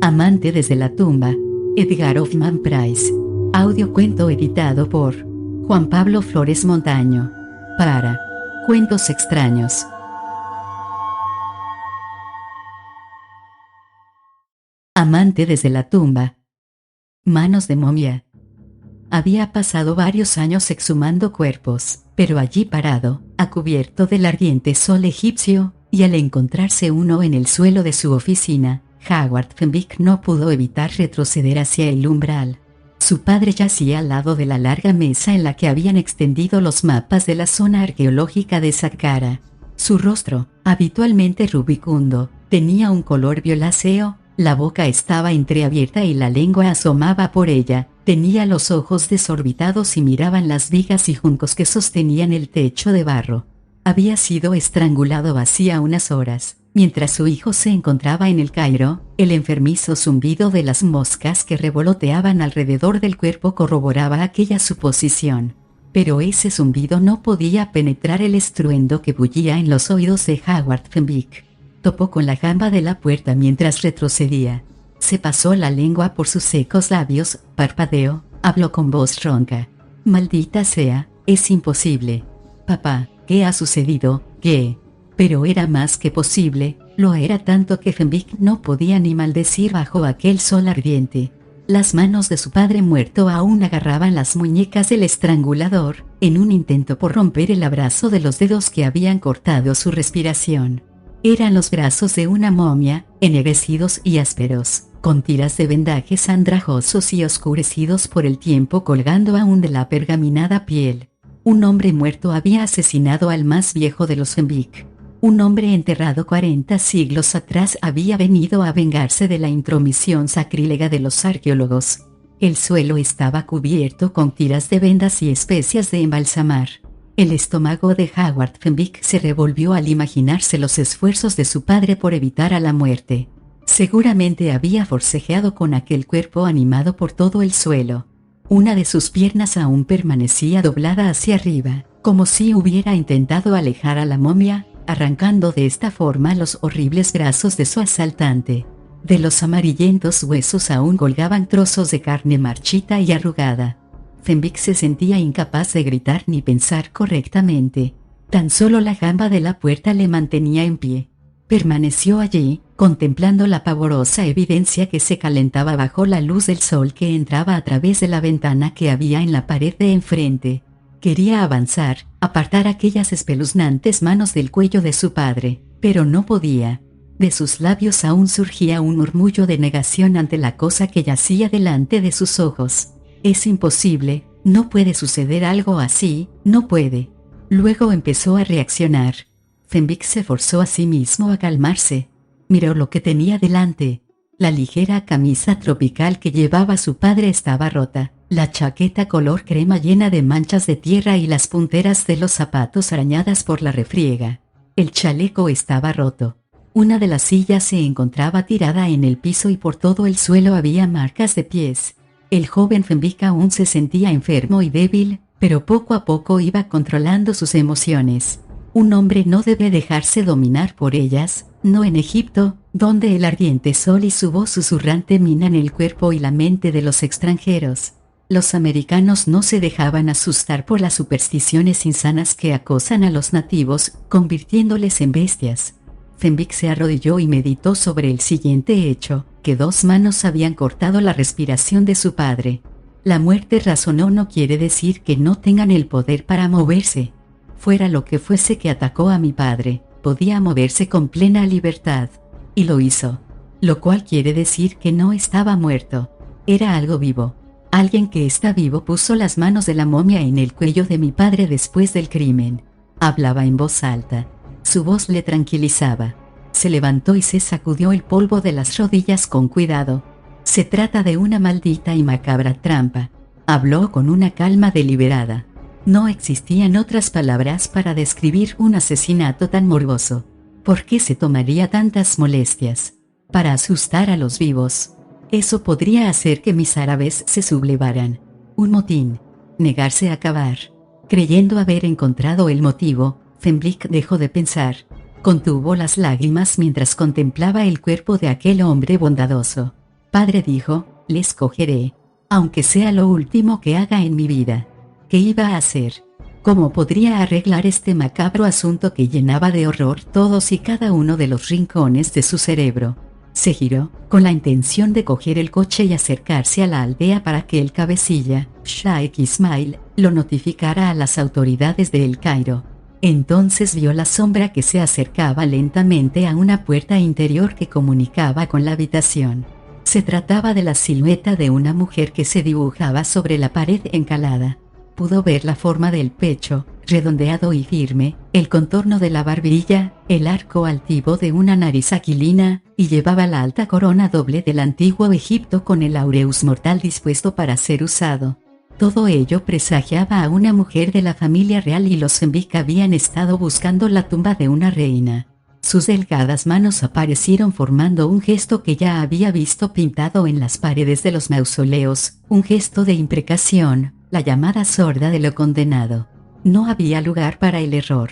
Amante desde la tumba, Edgar Hoffman Price. Audiocuento editado por Juan Pablo Flores Montaño. Para Cuentos Extraños. Amante desde la tumba. Manos de momia. Había pasado varios años exhumando cuerpos, pero allí parado, a cubierto del ardiente sol egipcio, y al encontrarse uno en el suelo de su oficina, Howard Fenwick no pudo evitar retroceder hacia el umbral. Su padre yacía al lado de la larga mesa en la que habían extendido los mapas de la zona arqueológica de Saqqara. Su rostro, habitualmente rubicundo, tenía un color violáceo, la boca estaba entreabierta y la lengua asomaba por ella, tenía los ojos desorbitados y miraban las vigas y juncos que sostenían el techo de barro. Había sido estrangulado hacía unas horas. Mientras su hijo se encontraba en El Cairo, el enfermizo zumbido de las moscas que revoloteaban alrededor del cuerpo corroboraba aquella suposición. Pero ese zumbido no podía penetrar el estruendo que bullía en los oídos de Howard Fenwick. Topó con la jamba de la puerta mientras retrocedía. Se pasó la lengua por sus secos labios, parpadeó, habló con voz ronca. «Maldita sea, es imposible. Papá, ¿qué ha sucedido? ¿Qué?» Pero era más que posible, lo era tanto que Fenwick no podía ni maldecir bajo aquel sol ardiente. Las manos de su padre muerto aún agarraban las muñecas del estrangulador, en un intento por romper el abrazo de los dedos que habían cortado su respiración. Eran los brazos de una momia, ennegrecidos y ásperos, con tiras de vendajes andrajosos y oscurecidos por el tiempo colgando aún de la pergaminada piel. Un hombre muerto había asesinado al más viejo de los Fenwick. Un hombre enterrado 40 siglos atrás había venido a vengarse de la intromisión sacrílega de los arqueólogos. El suelo estaba cubierto con tiras de vendas y especias de embalsamar. El estómago de Howard Fenwick se revolvió al imaginarse los esfuerzos de su padre por evitar a la muerte. Seguramente había forcejeado con aquel cuerpo animado por todo el suelo. Una de sus piernas aún permanecía doblada hacia arriba, como si hubiera intentado alejar a la momia, arrancando de esta forma los horribles brazos de su asaltante. De los amarillentos huesos aún colgaban trozos de carne marchita y arrugada. Fenwick se sentía incapaz de gritar ni pensar correctamente. Tan solo la jamba de la puerta le mantenía en pie. Permaneció allí, contemplando la pavorosa evidencia que se calentaba bajo la luz del sol que entraba a través de la ventana que había en la pared de enfrente. Quería avanzar, apartar aquellas espeluznantes manos del cuello de su padre, pero no podía. De sus labios aún surgía un murmullo de negación ante la cosa que yacía delante de sus ojos. Es imposible, no puede suceder algo así, no puede. Luego empezó a reaccionar. Fenwick se forzó a sí mismo a calmarse. Miró lo que tenía delante. La ligera camisa tropical que llevaba su padre estaba rota. La chaqueta color crema llena de manchas de tierra y las punteras de los zapatos arañadas por la refriega. El chaleco estaba roto. Una de las sillas se encontraba tirada en el piso y por todo el suelo había marcas de pies. El joven Fenwick aún se sentía enfermo y débil, pero poco a poco iba controlando sus emociones. Un hombre no debe dejarse dominar por ellas, no en Egipto, donde el ardiente sol y su voz susurrante minan el cuerpo y la mente de los extranjeros. Los americanos no se dejaban asustar por las supersticiones insanas que acosan a los nativos, convirtiéndoles en bestias. Fenwick se arrodilló y meditó sobre el siguiente hecho, que 2 manos habían cortado la respiración de su padre. La muerte, razonó, no quiere decir que no tengan el poder para moverse. Fuera lo que fuese que atacó a mi padre, podía moverse con plena libertad. Y lo hizo. Lo cual quiere decir que no estaba muerto. Era algo vivo. Alguien que está vivo puso las manos de la momia en el cuello de mi padre después del crimen. Hablaba en voz alta. Su voz le tranquilizaba. Se levantó y se sacudió el polvo de las rodillas con cuidado. Se trata de una maldita y macabra trampa. Habló con una calma deliberada. No existían otras palabras para describir un asesinato tan morboso. ¿Por qué se tomaría tantas molestias? Para asustar a los vivos. Eso podría hacer que mis árabes se sublevaran. Un motín. Negarse a acabar. Creyendo haber encontrado el motivo, Fenwick dejó de pensar. Contuvo las lágrimas mientras contemplaba el cuerpo de aquel hombre bondadoso. padre dijo, le escogeré, aunque sea lo último que haga en mi vida. ¿Qué iba a hacer? ¿Cómo podría arreglar este macabro asunto que llenaba de horror todos y cada uno de los rincones de su cerebro? Se giró, con la intención de coger el coche y acercarse a la aldea para que el cabecilla, Shaikh Ismail, lo notificara a las autoridades de El Cairo. Entonces vio la sombra que se acercaba lentamente a una puerta interior que comunicaba con la habitación. Se trataba de la silueta de una mujer que se dibujaba sobre la pared encalada. Pudo ver la forma del pecho, redondeado y firme, el contorno de la barbilla, el arco altivo de una nariz aquilina, y llevaba la alta corona doble del antiguo Egipto con el aureus mortal dispuesto para ser usado. Todo ello presagiaba a una mujer de la familia real y los Fenwick habían estado buscando la tumba de una reina. Sus delgadas manos aparecieron formando un gesto que ya había visto pintado en las paredes de los mausoleos, un gesto de imprecación, la llamada sorda de lo condenado. No había lugar para el error.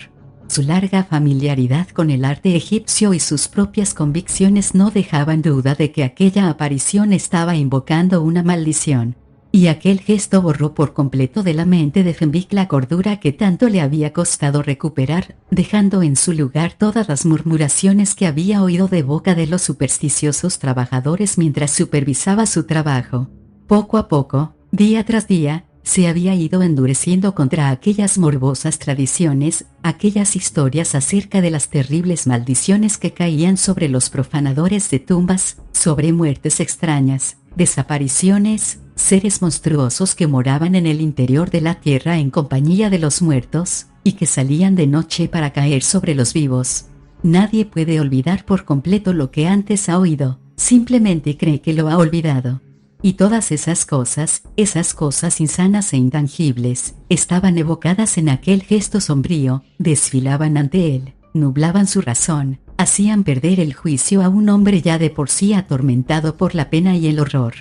Su larga familiaridad con el arte egipcio y sus propias convicciones no dejaban duda de que aquella aparición estaba invocando una maldición. Y aquel gesto borró por completo de la mente de Fenwick la cordura que tanto le había costado recuperar, dejando en su lugar todas las murmuraciones que había oído de boca de los supersticiosos trabajadores mientras supervisaba su trabajo. Poco a poco, día tras día, se había ido endureciendo contra aquellas morbosas tradiciones, aquellas historias acerca de las terribles maldiciones que caían sobre los profanadores de tumbas, sobre muertes extrañas, desapariciones, seres monstruosos que moraban en el interior de la tierra en compañía de los muertos, y que salían de noche para caer sobre los vivos. Nadie puede olvidar por completo lo que antes ha oído, simplemente cree que lo ha olvidado. Y todas esas cosas insanas e intangibles, estaban evocadas en aquel gesto sombrío, desfilaban ante él, nublaban su razón, hacían perder el juicio a un hombre ya de por sí atormentado por la pena y el horror.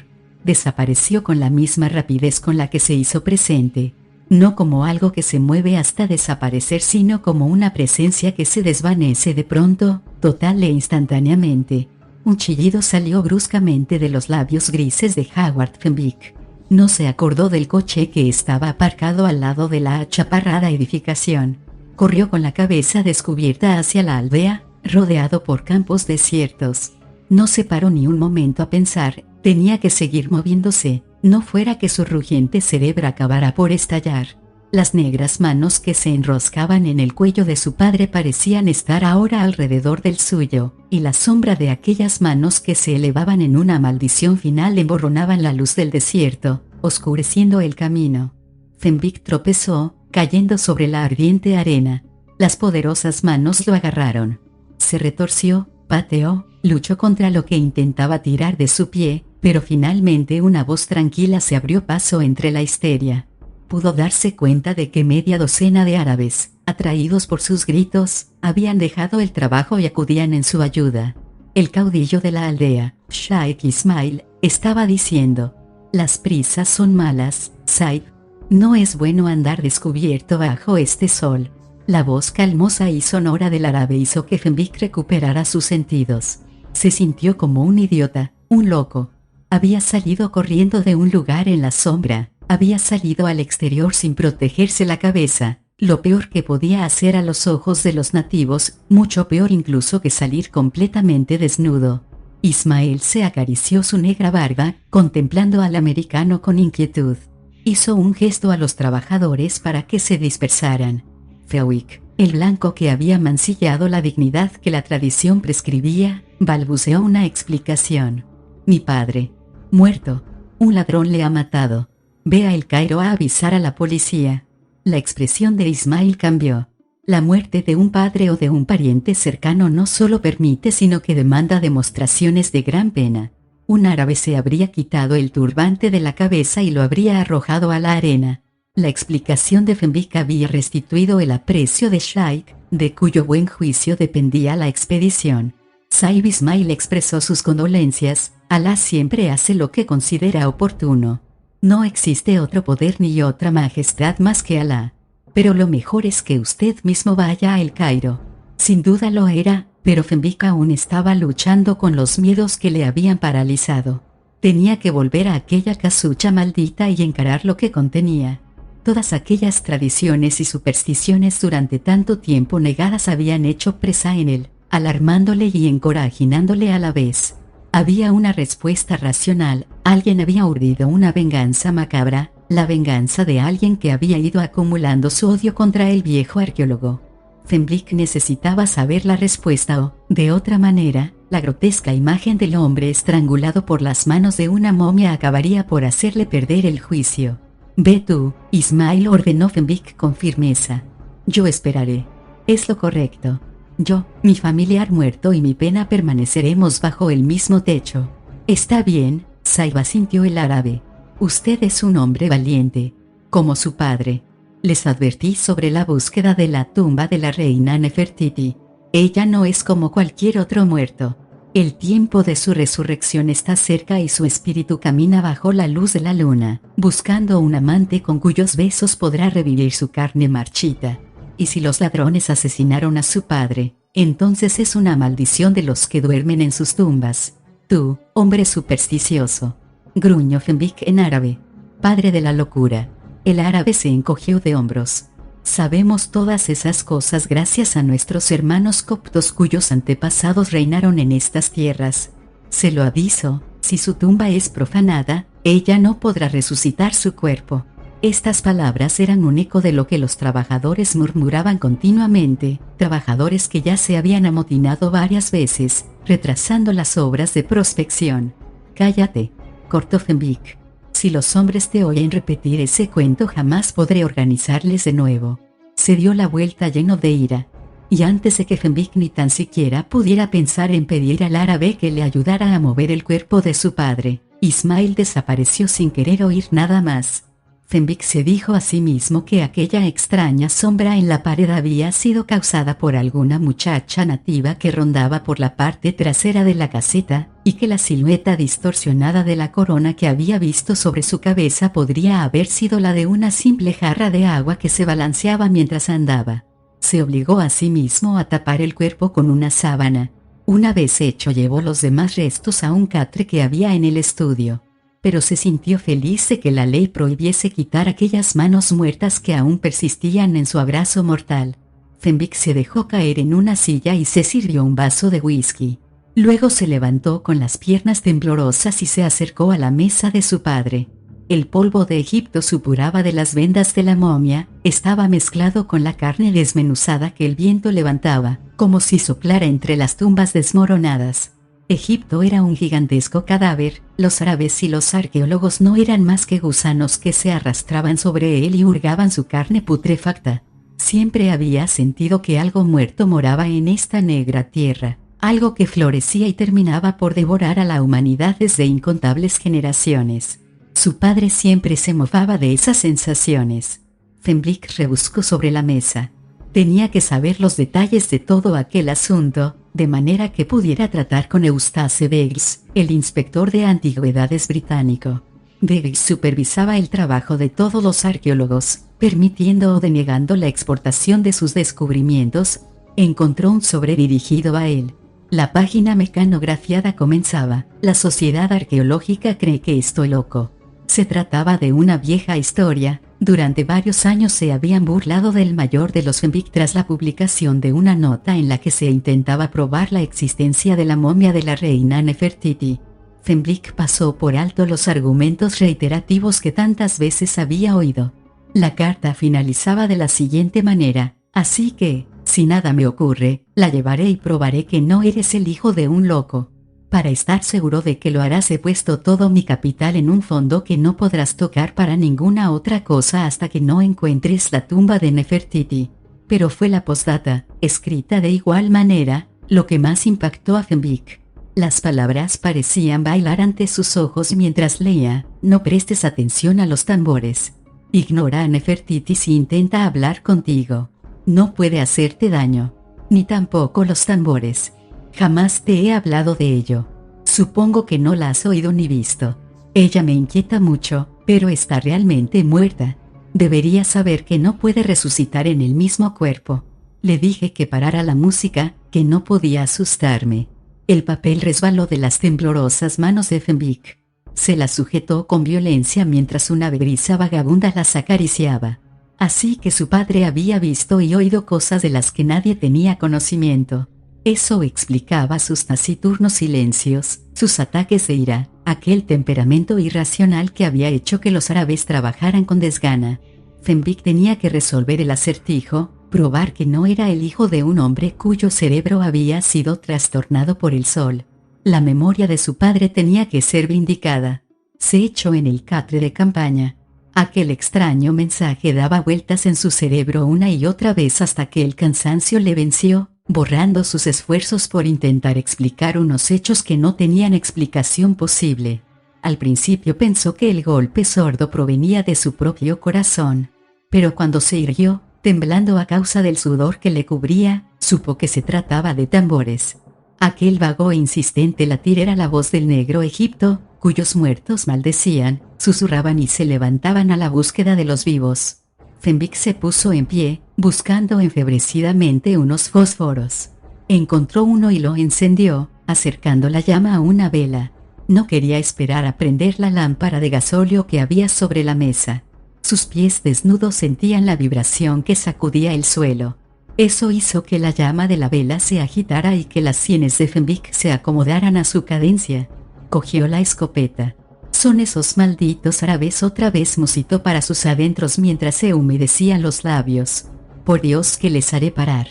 Desapareció con la misma rapidez con la que se hizo presente, no como algo que se mueve hasta desaparecer, sino como una presencia que se desvanece de pronto, total e instantáneamente. Un chillido salió bruscamente de los labios grises de Howard Fenwick. No se acordó del coche que estaba aparcado al lado de la achaparrada edificación. Corrió con la cabeza descubierta hacia la aldea, rodeado por campos desiertos. No se paró ni un momento a pensar, tenía que seguir moviéndose, no fuera que su rugiente cerebro acabara por estallar. Las negras manos que se enroscaban en el cuello de su padre parecían estar ahora alrededor del suyo, y la sombra de aquellas manos que se elevaban en una maldición final emborronaban la luz del desierto, oscureciendo el camino. Fenwick tropezó, cayendo sobre la ardiente arena. Las poderosas manos lo agarraron. Se retorció, pateó, luchó contra lo que intentaba tirar de su pie, pero finalmente una voz tranquila se abrió paso entre la histeria. Pudo darse cuenta de que media docena de árabes, atraídos por sus gritos, habían dejado el trabajo y acudían en su ayuda. El caudillo de la aldea, Shaikh Ismail, estaba diciendo: «Las prisas son malas, Saib. No es bueno andar descubierto bajo este sol». La voz calmosa y sonora del árabe hizo que Fenwick recuperara sus sentidos. Se sintió como un idiota, un loco. Había salido corriendo de un lugar en la sombra. Había salido al exterior sin protegerse la cabeza, lo peor que podía hacer a los ojos de los nativos, mucho peor incluso que salir completamente desnudo. Ismael se acarició su negra barba, contemplando al americano con inquietud. Hizo un gesto a los trabajadores para que se dispersaran. Fenwick, el blanco que había mancillado la dignidad que la tradición prescribía, balbuceó una explicación. «Mi padre. Muerto. Un ladrón le ha matado. Ve a El Cairo a avisar a la policía». La expresión de Ismail cambió. La muerte de un padre o de un pariente cercano no solo permite sino que demanda demostraciones de gran pena. Un árabe se habría quitado el turbante de la cabeza y lo habría arrojado a la arena. La explicación de Fenwick había restituido el aprecio de Shaikh, de cuyo buen juicio dependía la expedición. Saib Ismail expresó sus condolencias. Alá siempre hace lo que considera oportuno. No existe otro poder ni otra majestad más que Alá. Pero lo mejor es que usted mismo vaya a El Cairo. Sin duda lo era, pero Fenwick aún estaba luchando con los miedos que le habían paralizado. Tenía que volver a aquella casucha maldita y encarar lo que contenía. Todas aquellas tradiciones y supersticiones durante tanto tiempo negadas habían hecho presa en él, alarmándole y encorajinándole a la vez. Había una respuesta racional, alguien había urdido una venganza macabra, la venganza de alguien que había ido acumulando su odio contra el viejo arqueólogo. Fenwick necesitaba saber la respuesta o, de otra manera, la grotesca imagen del hombre estrangulado por las manos de una momia acabaría por hacerle perder el juicio. «Ve tú, Ismail», ordenó Fenwick con firmeza. «Yo esperaré. Es lo correcto. Yo, mi familiar muerto y mi pena permaneceremos bajo el mismo techo». «Está bien», Saiba, sintió el árabe. «Usted es un hombre valiente, como su padre. Les advertí sobre la búsqueda de la tumba de la reina Nefertiti. Ella no es como cualquier otro muerto. El tiempo de su resurrección está cerca y su espíritu camina bajo la luz de la luna, buscando un amante con cuyos besos podrá revivir su carne marchita. Y si los ladrones asesinaron a su padre, entonces es una maldición de los que duermen en sus tumbas. Tú, hombre supersticioso», gruñó Fenwick en árabe. «Padre de la locura». El árabe se encogió de hombros. «Sabemos todas esas cosas gracias a nuestros hermanos coptos cuyos antepasados reinaron en estas tierras. Se lo aviso, si su tumba es profanada, ella no podrá resucitar su cuerpo». Estas palabras eran un eco de lo que los trabajadores murmuraban continuamente, trabajadores que ya se habían amotinado varias veces, retrasando las obras de prospección. «Cállate», cortó Fenwick. «Si los hombres te oyen repetir ese cuento jamás podré organizarles de nuevo». Se dio la vuelta lleno de ira. Y antes de que Fenwick ni tan siquiera pudiera pensar en pedir al árabe que le ayudara a mover el cuerpo de su padre, Ismail desapareció sin querer oír nada más. Fenwick se dijo a sí mismo que aquella extraña sombra en la pared había sido causada por alguna muchacha nativa que rondaba por la parte trasera de la caseta, y que la silueta distorsionada de la corona que había visto sobre su cabeza podría haber sido la de una simple jarra de agua que se balanceaba mientras andaba. Se obligó a sí mismo a tapar el cuerpo con una sábana. Una vez hecho, llevó los demás restos a un catre que había en el estudio. Pero se sintió feliz de que la ley prohibiese quitar aquellas manos muertas que aún persistían en su abrazo mortal. Fenwick se dejó caer en una silla y se sirvió un vaso de whisky. Luego se levantó con las piernas temblorosas y se acercó a la mesa de su padre. El polvo de Egipto supuraba de las vendas de la momia, estaba mezclado con la carne desmenuzada que el viento levantaba, como si soplara entre las tumbas desmoronadas. Egipto era un gigantesco cadáver, los árabes y los arqueólogos no eran más que gusanos que se arrastraban sobre él y hurgaban su carne putrefacta. Siempre había sentido que algo muerto moraba en esta negra tierra, algo que florecía y terminaba por devorar a la humanidad desde incontables generaciones. Su padre siempre se mofaba de esas sensaciones. Fenwick rebuscó sobre la mesa. Tenía que saber los detalles de todo aquel asunto, de manera que pudiera tratar con Eustace Beggs, el inspector de antigüedades británico. Beggs supervisaba el trabajo de todos los arqueólogos, permitiendo o denegando la exportación de sus descubrimientos. Encontró un sobre dirigido a él. La página mecanografiada comenzaba: «La Sociedad Arqueológica cree que estoy loco». Se trataba de una vieja historia. Durante varios años se habían burlado del mayor de los Fenwick tras la publicación de una nota en la que se intentaba probar la existencia de la momia de la reina Nefertiti. Fenwick pasó por alto los argumentos reiterativos que tantas veces había oído. La carta finalizaba de la siguiente manera: «Así que, si nada me ocurre, la llevaré y probaré que no eres el hijo de un loco. Para estar seguro de que lo harás he puesto todo mi capital en un fondo que no podrás tocar para ninguna otra cosa hasta que no encuentres la tumba de Nefertiti». Pero fue la postdata, escrita de igual manera, lo que más impactó a Fenwick. Las palabras parecían bailar ante sus ojos mientras leía: «No prestes atención a los tambores. Ignora a Nefertiti si intenta hablar contigo. No puede hacerte daño. Ni tampoco los tambores. Jamás te he hablado de ello. Supongo que no la has oído ni visto. Ella me inquieta mucho, pero está realmente muerta. Debería saber que no puede resucitar en el mismo cuerpo». Le dije que parara la música, que no podía asustarme. El papel resbaló de las temblorosas manos de Fenwick. Se la sujetó con violencia mientras una brisa vagabunda las acariciaba. Así que su padre había visto y oído cosas de las que nadie tenía conocimiento. Eso explicaba sus taciturnos silencios, sus ataques de ira, aquel temperamento irracional que había hecho que los árabes trabajaran con desgana. Fenwick tenía que resolver el acertijo, probar que no era el hijo de un hombre cuyo cerebro había sido trastornado por el sol. La memoria de su padre tenía que ser vindicada. Se echó en el catre de campaña. Aquel extraño mensaje daba vueltas en su cerebro una y otra vez hasta que el cansancio le venció, borrando sus esfuerzos por intentar explicar unos hechos que no tenían explicación posible. Al principio pensó que el golpe sordo provenía de su propio corazón. Pero cuando se irguió, temblando a causa del sudor que le cubría, supo que se trataba de tambores. Aquel vago e insistente latir era la voz del negro Egipto, cuyos muertos maldecían, susurraban y se levantaban a la búsqueda de los vivos. Fenwick se puso en pie, buscando enfebrecidamente unos fósforos. Encontró uno y lo encendió, acercando la llama a una vela. No quería esperar a prender la lámpara de gasóleo que había sobre la mesa. Sus pies desnudos sentían la vibración que sacudía el suelo. Eso hizo que la llama de la vela se agitara y que las sienes de Fenwick se acomodaran a su cadencia. Cogió la escopeta. «Son esos malditos árabes», otra vez musitó para sus adentros mientras se humedecían los labios. «Por Dios que les haré parar».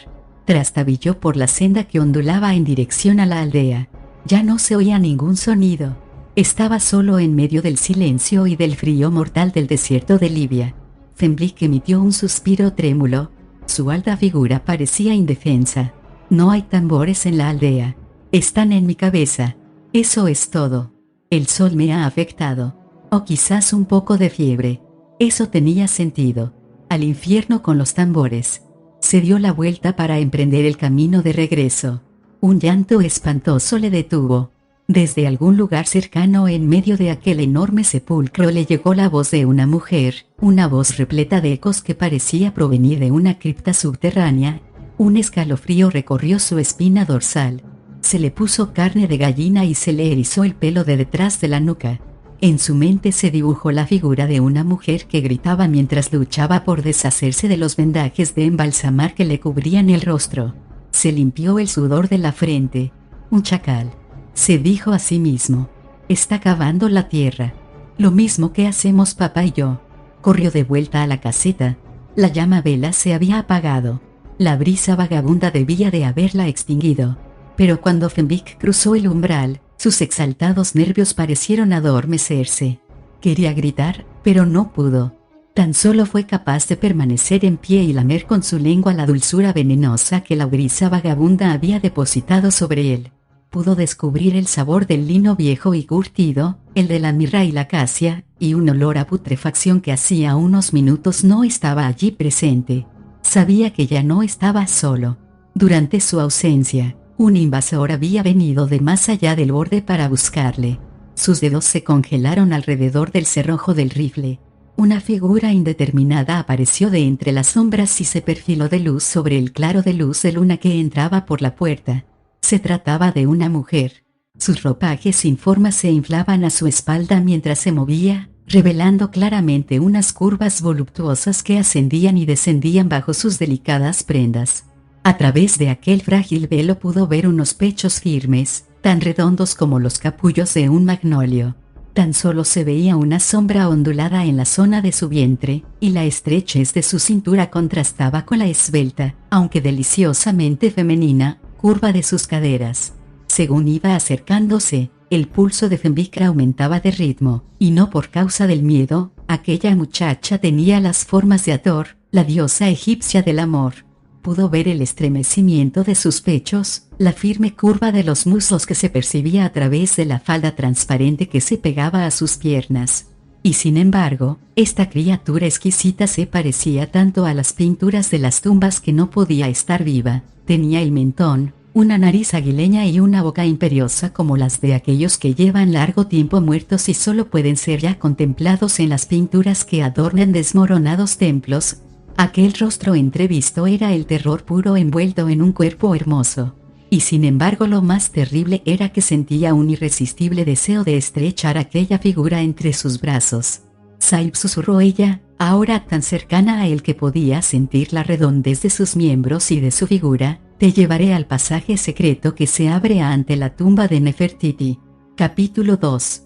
Trastabilló por la senda que ondulaba en dirección a la aldea. Ya no se oía ningún sonido. Estaba solo en medio del silencio y del frío mortal del desierto de Libia. Fenwick emitió un suspiro trémulo. Su alta figura parecía indefensa. «No hay tambores en la aldea. Están en mi cabeza. Eso es todo. El sol me ha afectado. O quizás un poco de fiebre». Eso tenía sentido. Al infierno con los tambores. Se dio la vuelta para emprender el camino de regreso. Un llanto espantoso le detuvo. Desde algún lugar cercano en medio de aquel enorme sepulcro le llegó la voz de una mujer, una voz repleta de ecos que parecía provenir de una cripta subterránea. Un escalofrío recorrió su espina dorsal. Se le puso carne de gallina y se le erizó el pelo de detrás de la nuca. En su mente se dibujó la figura de una mujer que gritaba mientras luchaba por deshacerse de los vendajes de embalsamar que le cubrían el rostro. Se limpió el sudor de la frente. «Un chacal», se dijo a sí mismo. «Está cavando la tierra. Lo mismo que hacemos papá y yo». Corrió de vuelta a la caseta. La llama vela se había apagado. La brisa vagabunda debía de haberla extinguido. Pero cuando Fenwick cruzó el umbral, sus exaltados nervios parecieron adormecerse. Quería gritar, pero no pudo. Tan solo fue capaz de permanecer en pie y lamer con su lengua la dulzura venenosa que la brisa vagabunda había depositado sobre él. Pudo descubrir el sabor del lino viejo y curtido, el de la mirra y la acacia, y un olor a putrefacción que hacía unos minutos no estaba allí presente. Sabía que ya no estaba solo. Durante su ausencia, un invasor había venido de más allá del borde para buscarle. Sus dedos se congelaron alrededor del cerrojo del rifle. Una figura indeterminada apareció de entre las sombras y se perfiló de luz sobre el claro de luz de luna que entraba por la puerta. Se trataba de una mujer. Sus ropajes sin forma se inflaban a su espalda mientras se movía, revelando claramente unas curvas voluptuosas que ascendían y descendían bajo sus delicadas prendas. A través de aquel frágil velo pudo ver unos pechos firmes, tan redondos como los capullos de un magnolio. Tan solo se veía una sombra ondulada en la zona de su vientre, y la estrechez de su cintura contrastaba con la esbelta, aunque deliciosamente femenina, curva de sus caderas. Según iba acercándose, el pulso de Fenwick aumentaba de ritmo, y no por causa del miedo. Aquella muchacha tenía las formas de Hathor, la diosa egipcia del amor. Pudo ver el estremecimiento de sus pechos, la firme curva de los muslos que se percibía a través de la falda transparente que se pegaba a sus piernas. Y sin embargo, esta criatura exquisita se parecía tanto a las pinturas de las tumbas que no podía estar viva. Tenía el mentón, una nariz aguileña y una boca imperiosa como las de aquellos que llevan largo tiempo muertos y solo pueden ser ya contemplados en las pinturas que adornan desmoronados templos. Aquel rostro entrevisto era el terror puro envuelto en un cuerpo hermoso. Y sin embargo lo más terrible era que sentía un irresistible deseo de estrechar aquella figura entre sus brazos. Saib, susurró ella, ahora tan cercana a él que podía sentir la redondez de sus miembros y de su figura. Te llevaré al pasaje secreto que se abre ante la tumba de Nefertiti. Capítulo 2.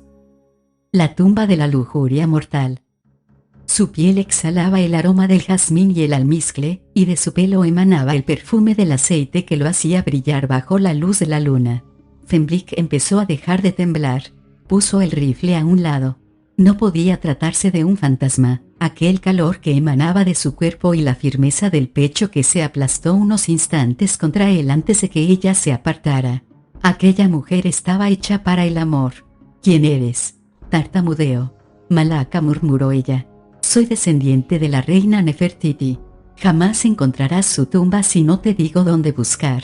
La tumba de la lujuria mortal. Su piel exhalaba el aroma del jazmín y el almizcle, y de su pelo emanaba el perfume del aceite que lo hacía brillar bajo la luz de la luna. Fenwick empezó a dejar de temblar. Puso el rifle a un lado. No podía tratarse de un fantasma. Aquel calor que emanaba de su cuerpo y la firmeza del pecho que se aplastó unos instantes contra él antes de que ella se apartara. Aquella mujer estaba hecha para el amor. ¿Quién eres? Tartamudeó. Malaka, murmuró ella. Soy descendiente de la reina Nefertiti. Jamás encontrarás su tumba si no te digo dónde buscar.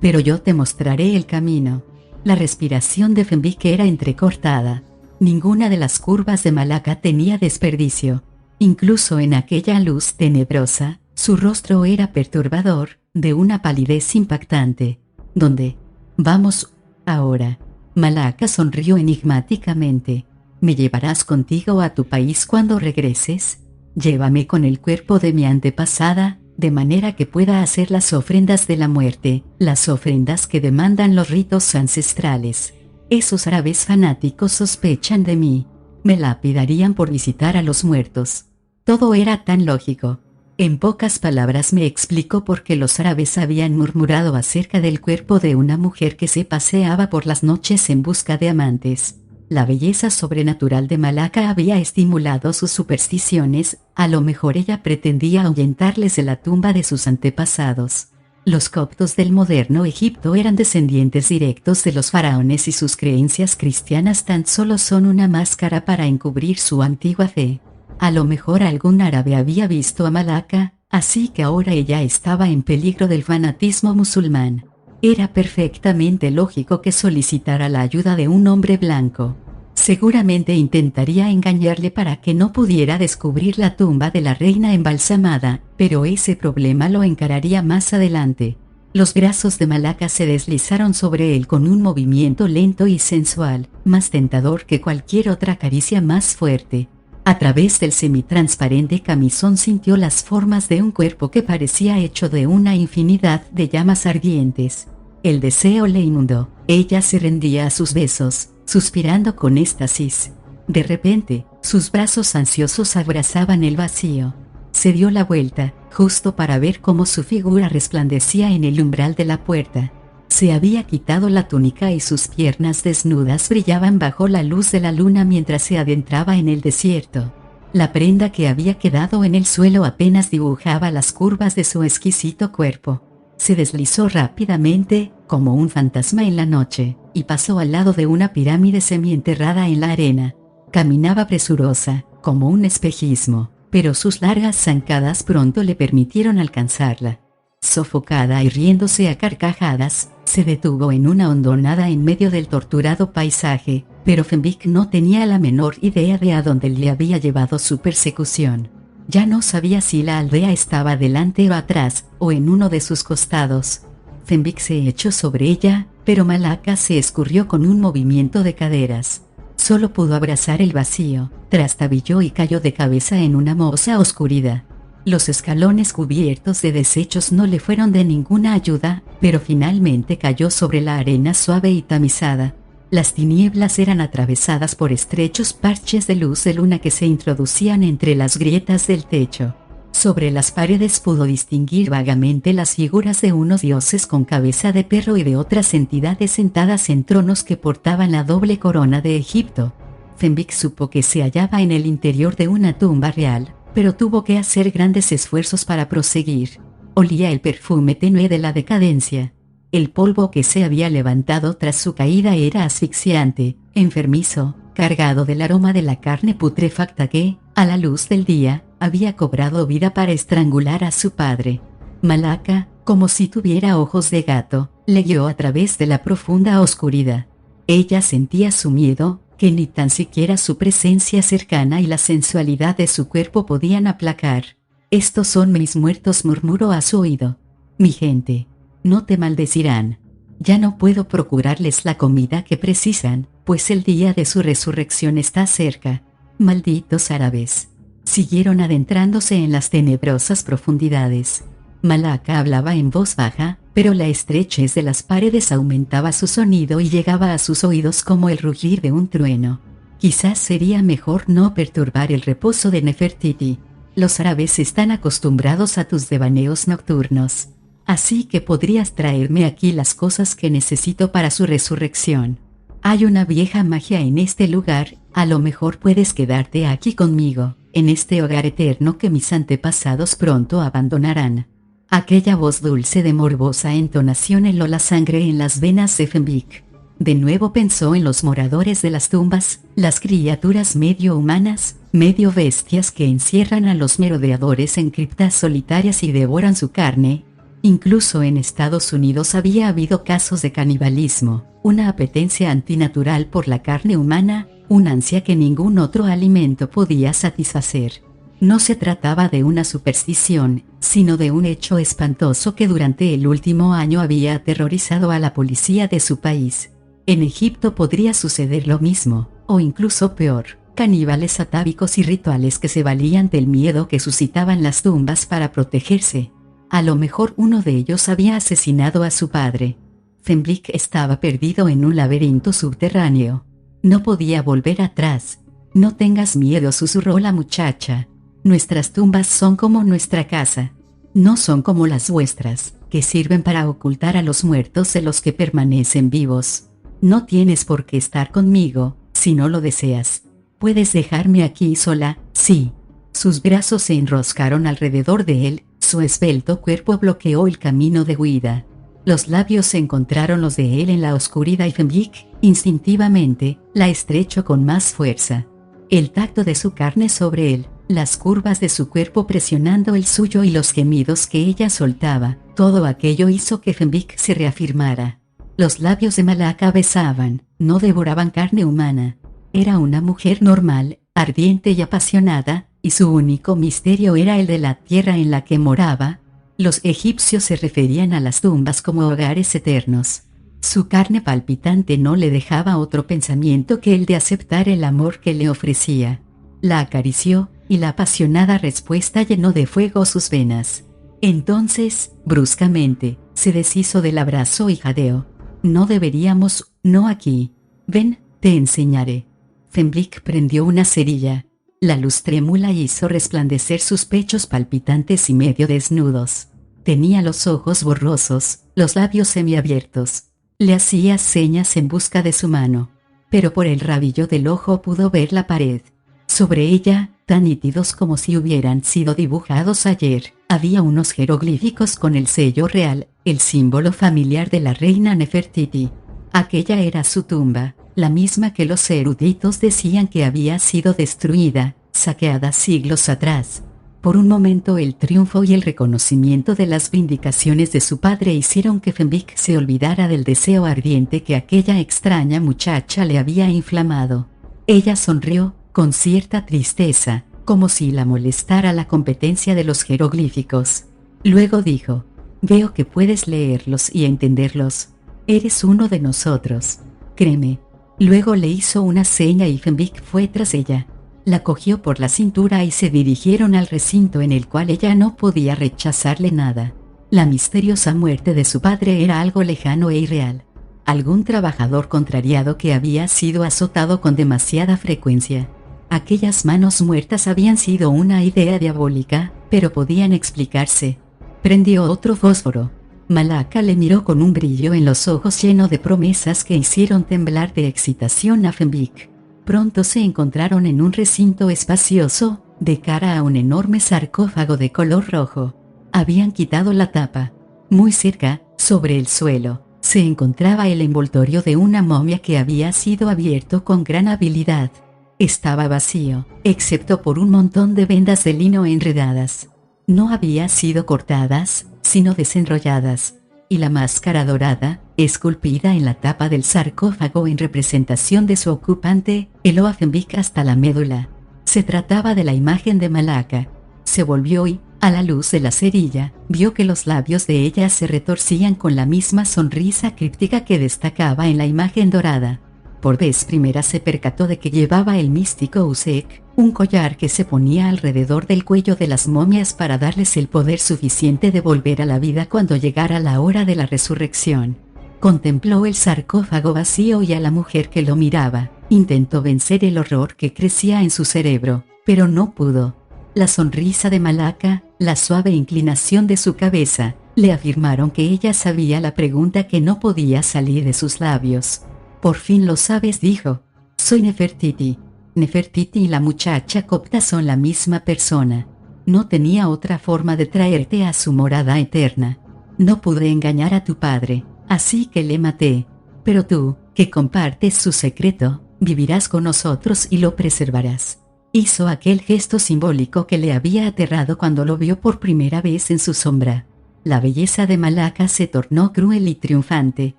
Pero yo te mostraré el camino. La respiración de Fenwick era entrecortada. Ninguna de las curvas de Malaka tenía desperdicio. Incluso en aquella luz tenebrosa, su rostro era perturbador, de una palidez impactante. ¿Dónde? Vamos ahora. Malaka sonrió enigmáticamente. ¿Me llevarás contigo a tu país cuando regreses? Llévame con el cuerpo de mi antepasada, de manera que pueda hacer las ofrendas de la muerte, las ofrendas que demandan los ritos ancestrales. Esos árabes fanáticos sospechan de mí. Me lapidarían por visitar a los muertos. Todo era tan lógico. En pocas palabras me explicó por qué los árabes habían murmurado acerca del cuerpo de una mujer que se paseaba por las noches en busca de amantes. La belleza sobrenatural de Malaka había estimulado sus supersticiones, a lo mejor ella pretendía ahuyentarles de la tumba de sus antepasados. Los coptos del moderno Egipto eran descendientes directos de los faraones y sus creencias cristianas tan solo son una máscara para encubrir su antigua fe. A lo mejor algún árabe había visto a Malaka, así que ahora ella estaba en peligro del fanatismo musulmán. Era perfectamente lógico que solicitara la ayuda de un hombre blanco. Seguramente intentaría engañarle para que no pudiera descubrir la tumba de la reina embalsamada, pero ese problema lo encararía más adelante. Los brazos de Malaka se deslizaron sobre él con un movimiento lento y sensual, más tentador que cualquier otra caricia más fuerte. A través del semitransparente camisón sintió las formas de un cuerpo que parecía hecho de una infinidad de llamas ardientes. El deseo le inundó. Ella se rendía a sus besos, suspirando con éxtasis. De repente, sus brazos ansiosos abrazaban el vacío. Se dio la vuelta, justo para ver cómo su figura resplandecía en el umbral de la puerta. Se había quitado la túnica y sus piernas desnudas brillaban bajo la luz de la luna mientras se adentraba en el desierto. La prenda que había quedado en el suelo apenas dibujaba las curvas de su exquisito cuerpo. Se deslizó rápidamente, como un fantasma en la noche, y pasó al lado de una pirámide semienterrada en la arena. Caminaba presurosa, como un espejismo, pero sus largas zancadas pronto le permitieron alcanzarla. Sofocada y riéndose a carcajadas, se detuvo en una hondonada en medio del torturado paisaje, pero Fenwick no tenía la menor idea de a dónde le había llevado su persecución. Ya no sabía si la aldea estaba delante o atrás, o en uno de sus costados. Fenwick se echó sobre ella, pero Malaka se escurrió con un movimiento de caderas. Solo pudo abrazar el vacío, trastabilló y cayó de cabeza en una mohosa oscuridad. Los escalones cubiertos de desechos no le fueron de ninguna ayuda, pero finalmente cayó sobre la arena suave y tamizada. Las tinieblas eran atravesadas por estrechos parches de luz de luna que se introducían entre las grietas del techo. Sobre las paredes pudo distinguir vagamente las figuras de unos dioses con cabeza de perro y de otras entidades sentadas en tronos que portaban la doble corona de Egipto. Fenwick supo que se hallaba en el interior de una tumba real, pero tuvo que hacer grandes esfuerzos para proseguir. Olía el perfume tenue de la decadencia. El polvo que se había levantado tras su caída era asfixiante, enfermizo, cargado del aroma de la carne putrefacta que, a la luz del día, había cobrado vida para estrangular a su padre. Malaka, como si tuviera ojos de gato, le guió a través de la profunda oscuridad. Ella sentía su miedo, que ni tan siquiera su presencia cercana y la sensualidad de su cuerpo podían aplacar. «Estos son mis muertos», murmuró a su oído. «Mi gente. No te maldecirán. Ya no puedo procurarles la comida que precisan, pues el día de su resurrección está cerca. Malditos árabes. Siguieron adentrándose en las tenebrosas profundidades. Malaka hablaba en voz baja, pero la estrechez de las paredes aumentaba su sonido y llegaba a sus oídos como el rugir de un trueno. Quizás sería mejor no perturbar el reposo de Nefertiti. Los árabes están acostumbrados a tus devaneos nocturnos. Así que podrías traerme aquí las cosas que necesito para su resurrección. Hay una vieja magia en este lugar, a lo mejor puedes quedarte aquí conmigo, en este hogar eterno que mis antepasados pronto abandonarán. Aquella voz dulce de morbosa entonación heló la sangre en las venas de Fenwick. De nuevo pensó en los moradores de las tumbas, las criaturas medio humanas, medio bestias que encierran a los merodeadores en criptas solitarias y devoran su carne. Incluso en Estados Unidos había habido casos de canibalismo, una apetencia antinatural por la carne humana, una ansia que ningún otro alimento podía satisfacer. No se trataba de una superstición, sino de un hecho espantoso que durante el último año había aterrorizado a la policía de su país. En Egipto podría suceder lo mismo, o incluso peor, caníbales atávicos y rituales que se valían del miedo que suscitaban las tumbas para protegerse. A lo mejor uno de ellos había asesinado a su padre. Fenwick estaba perdido en un laberinto subterráneo. No podía volver atrás. No tengas miedo, susurró la muchacha. Nuestras tumbas son como nuestra casa. No son como las vuestras, que sirven para ocultar a los muertos de los que permanecen vivos. No tienes por qué estar conmigo, si no lo deseas. Puedes dejarme aquí sola, sí. Sus brazos se enroscaron alrededor de él, su esbelto cuerpo bloqueó el camino de huida. Los labios se encontraron los de él en la oscuridad y Fenwick, instintivamente, la estrechó con más fuerza. El tacto de su carne sobre él, las curvas de su cuerpo presionando el suyo y los gemidos que ella soltaba, todo aquello hizo que Fenwick se reafirmara. Los labios de Malaka besaban, no devoraban carne humana. Era una mujer normal, ardiente y apasionada, y su único misterio era el de la tierra en la que moraba. Los egipcios se referían a las tumbas como hogares eternos. Su carne palpitante no le dejaba otro pensamiento que el de aceptar el amor que le ofrecía. La acarició, y la apasionada respuesta llenó de fuego sus venas. Entonces, bruscamente, se deshizo del abrazo y jadeó. No deberíamos, no aquí. Ven, te enseñaré. Fenwick prendió una cerilla. La luz trémula hizo resplandecer sus pechos palpitantes y medio desnudos. Tenía los ojos borrosos, los labios semiabiertos. Le hacía señas en busca de su mano, pero por el rabillo del ojo pudo ver la pared. Sobre ella, tan nítidos como si hubieran sido dibujados ayer, había unos jeroglíficos con el sello real, el símbolo familiar de la reina Nefertiti. Aquella era su tumba, la misma que los eruditos decían que había sido destruida, saqueada siglos atrás. Por un momento el triunfo y el reconocimiento de las vindicaciones de su padre hicieron que Fenwick se olvidara del deseo ardiente que aquella extraña muchacha le había inflamado. Ella sonrió, con cierta tristeza, como si la molestara la competencia de los jeroglíficos. Luego dijo: «Veo que puedes leerlos y entenderlos. Eres uno de nosotros. Créeme». Luego le hizo una seña y Fenwick fue tras ella. La cogió por la cintura y se dirigieron al recinto en el cual ella no podía rechazarle nada. La misteriosa muerte de su padre era algo lejano e irreal. Algún trabajador contrariado que había sido azotado con demasiada frecuencia. Aquellas manos muertas habían sido una idea diabólica, pero podían explicarse. Prendió otro fósforo. Malaka le miró con un brillo en los ojos lleno de promesas que hicieron temblar de excitación a Fenwick. Pronto se encontraron en un recinto espacioso, de cara a un enorme sarcófago de color rojo. Habían quitado la tapa. Muy cerca, sobre el suelo, se encontraba el envoltorio de una momia que había sido abierto con gran habilidad. Estaba vacío, excepto por un montón de vendas de lino enredadas. No había sido cortadas, sino desenrolladas, y la máscara dorada, esculpida en la tapa del sarcófago en representación de su ocupante, heló a Fenwick hasta la médula. Se trataba de la imagen de Malaka. Se volvió y, A la luz de la cerilla, vio que los labios de ella se retorcían con la misma sonrisa críptica que destacaba en la imagen dorada. Por vez primera se percató de que llevaba el místico Usek, un collar que se ponía alrededor del cuello de las momias para darles el poder suficiente de volver a la vida cuando llegara la hora de la resurrección. Contempló el sarcófago vacío y a la mujer que lo miraba. Intentó vencer el horror que crecía en su cerebro, pero no pudo. La sonrisa de Malaka, la suave inclinación de su cabeza, le afirmaron que ella sabía la pregunta que no podía salir de sus labios. «Por fin lo sabes», dijo. «Soy Nefertiti». Nefertiti y la muchacha copta son la misma persona. No tenía otra forma de traerte a su morada eterna. No pude engañar a tu padre, así que le maté. Pero tú, que compartes su secreto, vivirás con nosotros y lo preservarás. Hizo aquel gesto simbólico que le había aterrado cuando lo vio por primera vez en su sombra. La belleza de Malaka se tornó cruel y triunfante.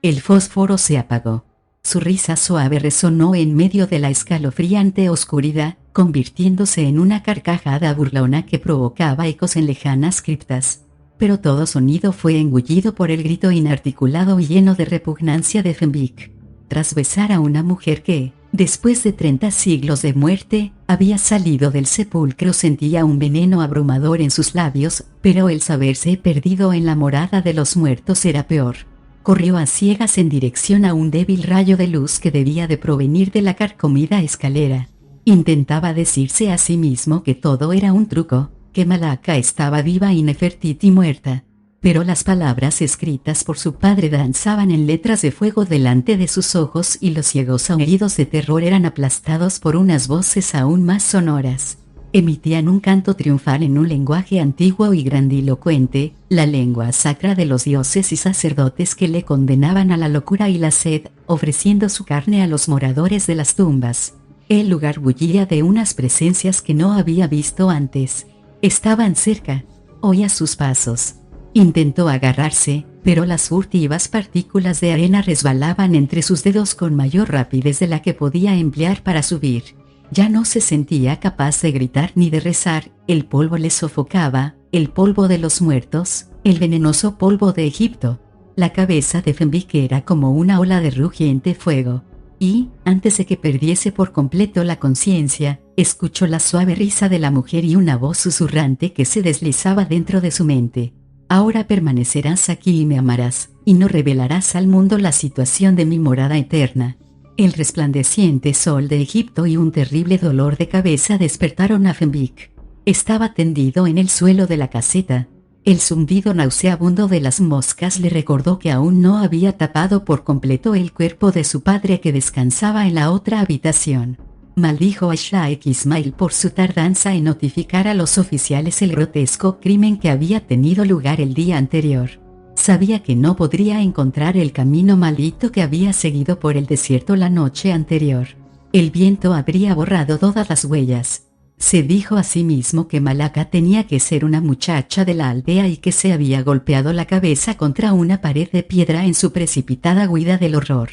El fósforo se apagó. Su risa suave resonó en medio de la escalofriante oscuridad, convirtiéndose en una carcajada burlona que provocaba ecos en lejanas criptas. Pero todo sonido fue engullido por el grito inarticulado y lleno de repugnancia de Fenwick. Tras besar a una mujer que, después de 30 siglos de muerte, había salido del sepulcro, sentía un veneno abrumador en sus labios, pero el saberse perdido en la morada de los muertos era peor. Corrió a ciegas en dirección a un débil rayo de luz que debía de provenir de la carcomida escalera. Intentaba decirse a sí mismo que todo era un truco, que Malaka estaba viva y Nefertiti muerta. Pero las palabras escritas por su padre danzaban en letras de fuego delante de sus ojos y los ciegos aullidos de terror eran aplastados por unas voces aún más sonoras. Emitían un canto triunfal en un lenguaje antiguo y grandilocuente, la lengua sacra de los dioses y sacerdotes que le condenaban a la locura y la sed, ofreciendo su carne a los moradores de las tumbas. El lugar bullía de unas presencias que no había visto antes. Estaban cerca. Oía sus pasos. Intentó agarrarse, pero las furtivas partículas de arena resbalaban entre sus dedos con mayor rapidez de la que podía emplear para subir. Ya no se sentía capaz de gritar ni de rezar, el polvo le sofocaba, el polvo de los muertos, el venenoso polvo de Egipto. La cabeza de Fenwick era como una ola de rugiente fuego. Y, antes de que perdiese por completo la conciencia, escuchó la suave risa de la mujer y una voz susurrante que se deslizaba dentro de su mente. «Ahora permanecerás aquí y me amarás, y no revelarás al mundo la situación de mi morada eterna». El resplandeciente sol de Egipto y un terrible dolor de cabeza despertaron a Fenwick. Estaba tendido en el suelo de la caseta. El zumbido nauseabundo de las moscas le recordó que aún no había tapado por completo el cuerpo de su padre que descansaba en la otra habitación. Maldijo a Sheikh Ismail por su tardanza en notificar a los oficiales el grotesco crimen que había tenido lugar el día anterior. Sabía que no podría encontrar el camino maldito que había seguido por el desierto la noche anterior. El viento habría borrado todas las huellas. Se dijo a sí mismo que Malaka tenía que ser una muchacha de la aldea y que se había golpeado la cabeza contra una pared de piedra en su precipitada huida del horror.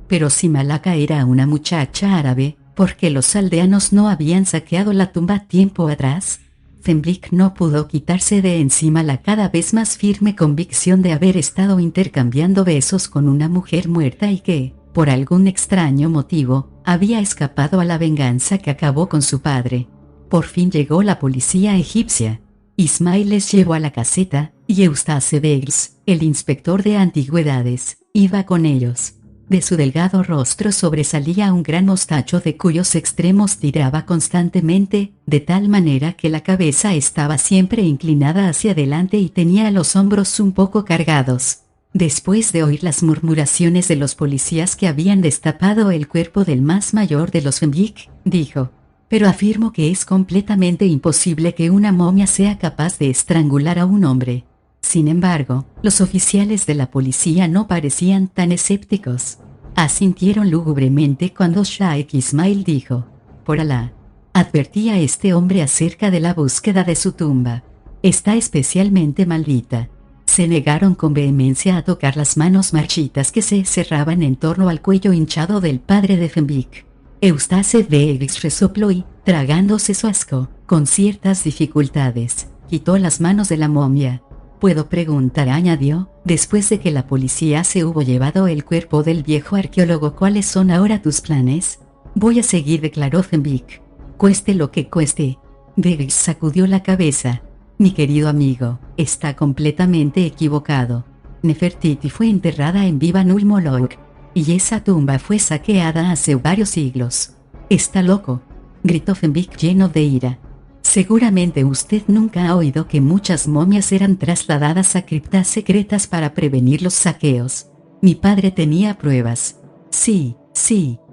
Pero si Malaka era una muchacha árabe, ¿por qué los aldeanos no habían saqueado la tumba tiempo atrás? Fenwick no pudo quitarse de encima la cada vez más firme convicción de haber estado intercambiando besos con una mujer muerta y que, por algún extraño motivo, había escapado a la venganza que acabó con su padre. Por fin llegó la policía egipcia. Ismail les llevó a la caseta, y Eustace Beggs, el inspector de antigüedades, iba con ellos. De su delgado rostro sobresalía un gran mostacho de cuyos extremos tiraba constantemente, de tal manera que la cabeza estaba siempre inclinada hacia adelante y tenía los hombros un poco cargados. Después de oír las murmuraciones de los policías que habían destapado el cuerpo del más mayor de los Fenwick, dijo: «Pero afirmo que es completamente imposible que una momia sea capaz de estrangular a un hombre». Sin embargo, los oficiales de la policía no parecían tan escépticos. Asintieron lúgubremente cuando Sheikh Ismail dijo: «Por Alá, advertí a este hombre acerca de la búsqueda de su tumba. Está especialmente maldita». Se negaron con vehemencia a tocar las manos marchitas que se cerraban en torno al cuello hinchado del padre de Fenwick. Eustace Beggs resopló y, tragándose su asco, con ciertas dificultades, quitó las manos de la momia. «¿Puedo preguntar?», añadió, después de que la policía se hubo llevado el cuerpo del viejo arqueólogo. «¿Cuáles son ahora tus planes?». «Voy a seguir», declaró Fenwick. «Cueste lo que cueste». Beggs sacudió la cabeza. «Mi querido amigo, está completamente equivocado. Nefertiti fue enterrada en Viva Null Moloch, y esa tumba fue saqueada hace varios siglos». «Está loco», gritó Fenwick lleno de ira. «Seguramente usted nunca ha oído que muchas momias eran trasladadas a criptas secretas para prevenir los saqueos. Mi padre tenía pruebas». «Sí,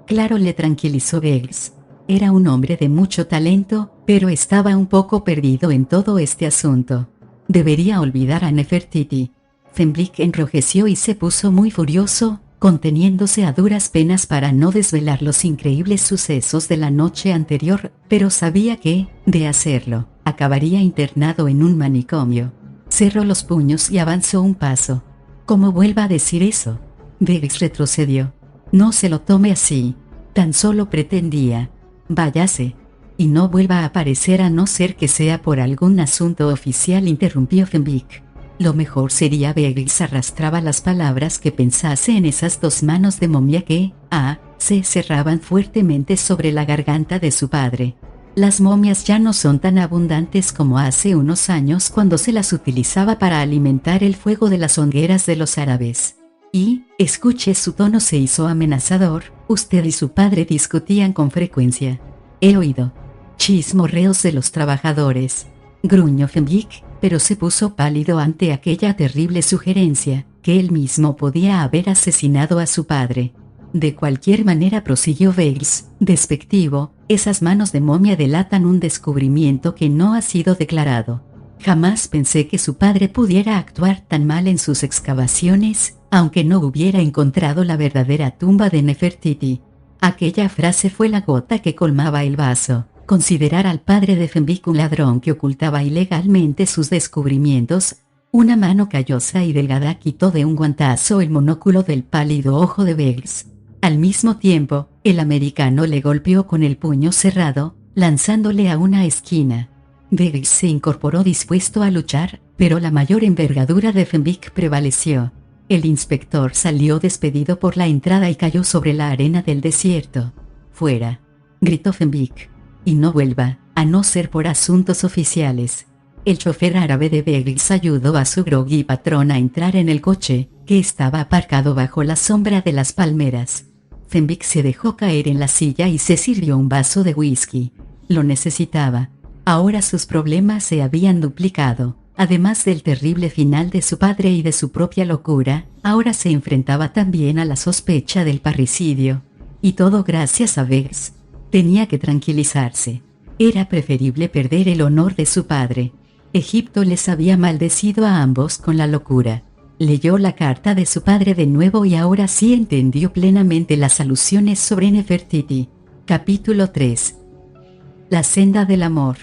claro», le tranquilizó Beggs. Era un hombre de mucho talento, pero estaba un poco perdido en todo este asunto. Debería olvidar a Nefertiti. Fenwick enrojeció y se puso muy furioso, conteniéndose a duras penas para no desvelar los increíbles sucesos de la noche anterior, pero sabía que, de hacerlo, acabaría internado en un manicomio. Cerró los puños y avanzó un paso. «¿Cómo vuelva a decir eso?». Beggs retrocedió. «No se lo tome así. Tan solo pretendía. Váyase. Y no vuelva a aparecer a no ser que sea por algún asunto oficial», interrumpió Fenwick. «Lo mejor sería». Beggs arrastraba las palabras que pensase en esas dos manos de momia que, se cerraban fuertemente sobre la garganta de su padre. Las momias ya no son tan abundantes como hace unos años cuando se las utilizaba para alimentar el fuego de las hogueras de los árabes. Y, escuche, su tono se hizo amenazador, «usted y su padre discutían con frecuencia». «He oído chismorreos de los trabajadores», gruñó Fenwick, pero se puso pálido ante aquella terrible sugerencia, que él mismo podía haber asesinado a su padre. «De cualquier manera», prosiguió Beggs, despectivo, «esas manos de momia delatan un descubrimiento que no ha sido declarado. Jamás pensé que su padre pudiera actuar tan mal en sus excavaciones, aunque no hubiera encontrado la verdadera tumba de Nefertiti». Aquella frase fue la gota que colmaba el vaso. Considerar al padre de Fenwick un ladrón que ocultaba ilegalmente sus descubrimientos. Una mano callosa y delgada quitó de un guantazo el monóculo del pálido ojo de Beggs. Al mismo tiempo, el americano le golpeó con el puño cerrado, lanzándole a una esquina. Beggs se incorporó dispuesto a luchar, pero la mayor envergadura de Fenwick prevaleció. El inspector salió despedido por la entrada y cayó sobre la arena del desierto. «Fuera», gritó Fenwick. «Y no vuelva, a no ser por asuntos oficiales». El chofer árabe de Beggs ayudó a su groggy patrón a entrar en el coche, que estaba aparcado bajo la sombra de las palmeras. Fenwick se dejó caer en la silla y se sirvió un vaso de whisky. Lo necesitaba. Ahora sus problemas se habían duplicado. Además del terrible final de su padre y de su propia locura, ahora se enfrentaba también a la sospecha del parricidio. Y todo gracias a Beggs. Tenía que tranquilizarse. Era preferible perder el honor de su padre. Egipto les había maldecido a ambos con la locura. Leyó la carta de su padre de nuevo y ahora sí entendió plenamente las alusiones sobre Nefertiti. Capítulo 3. La senda del amor.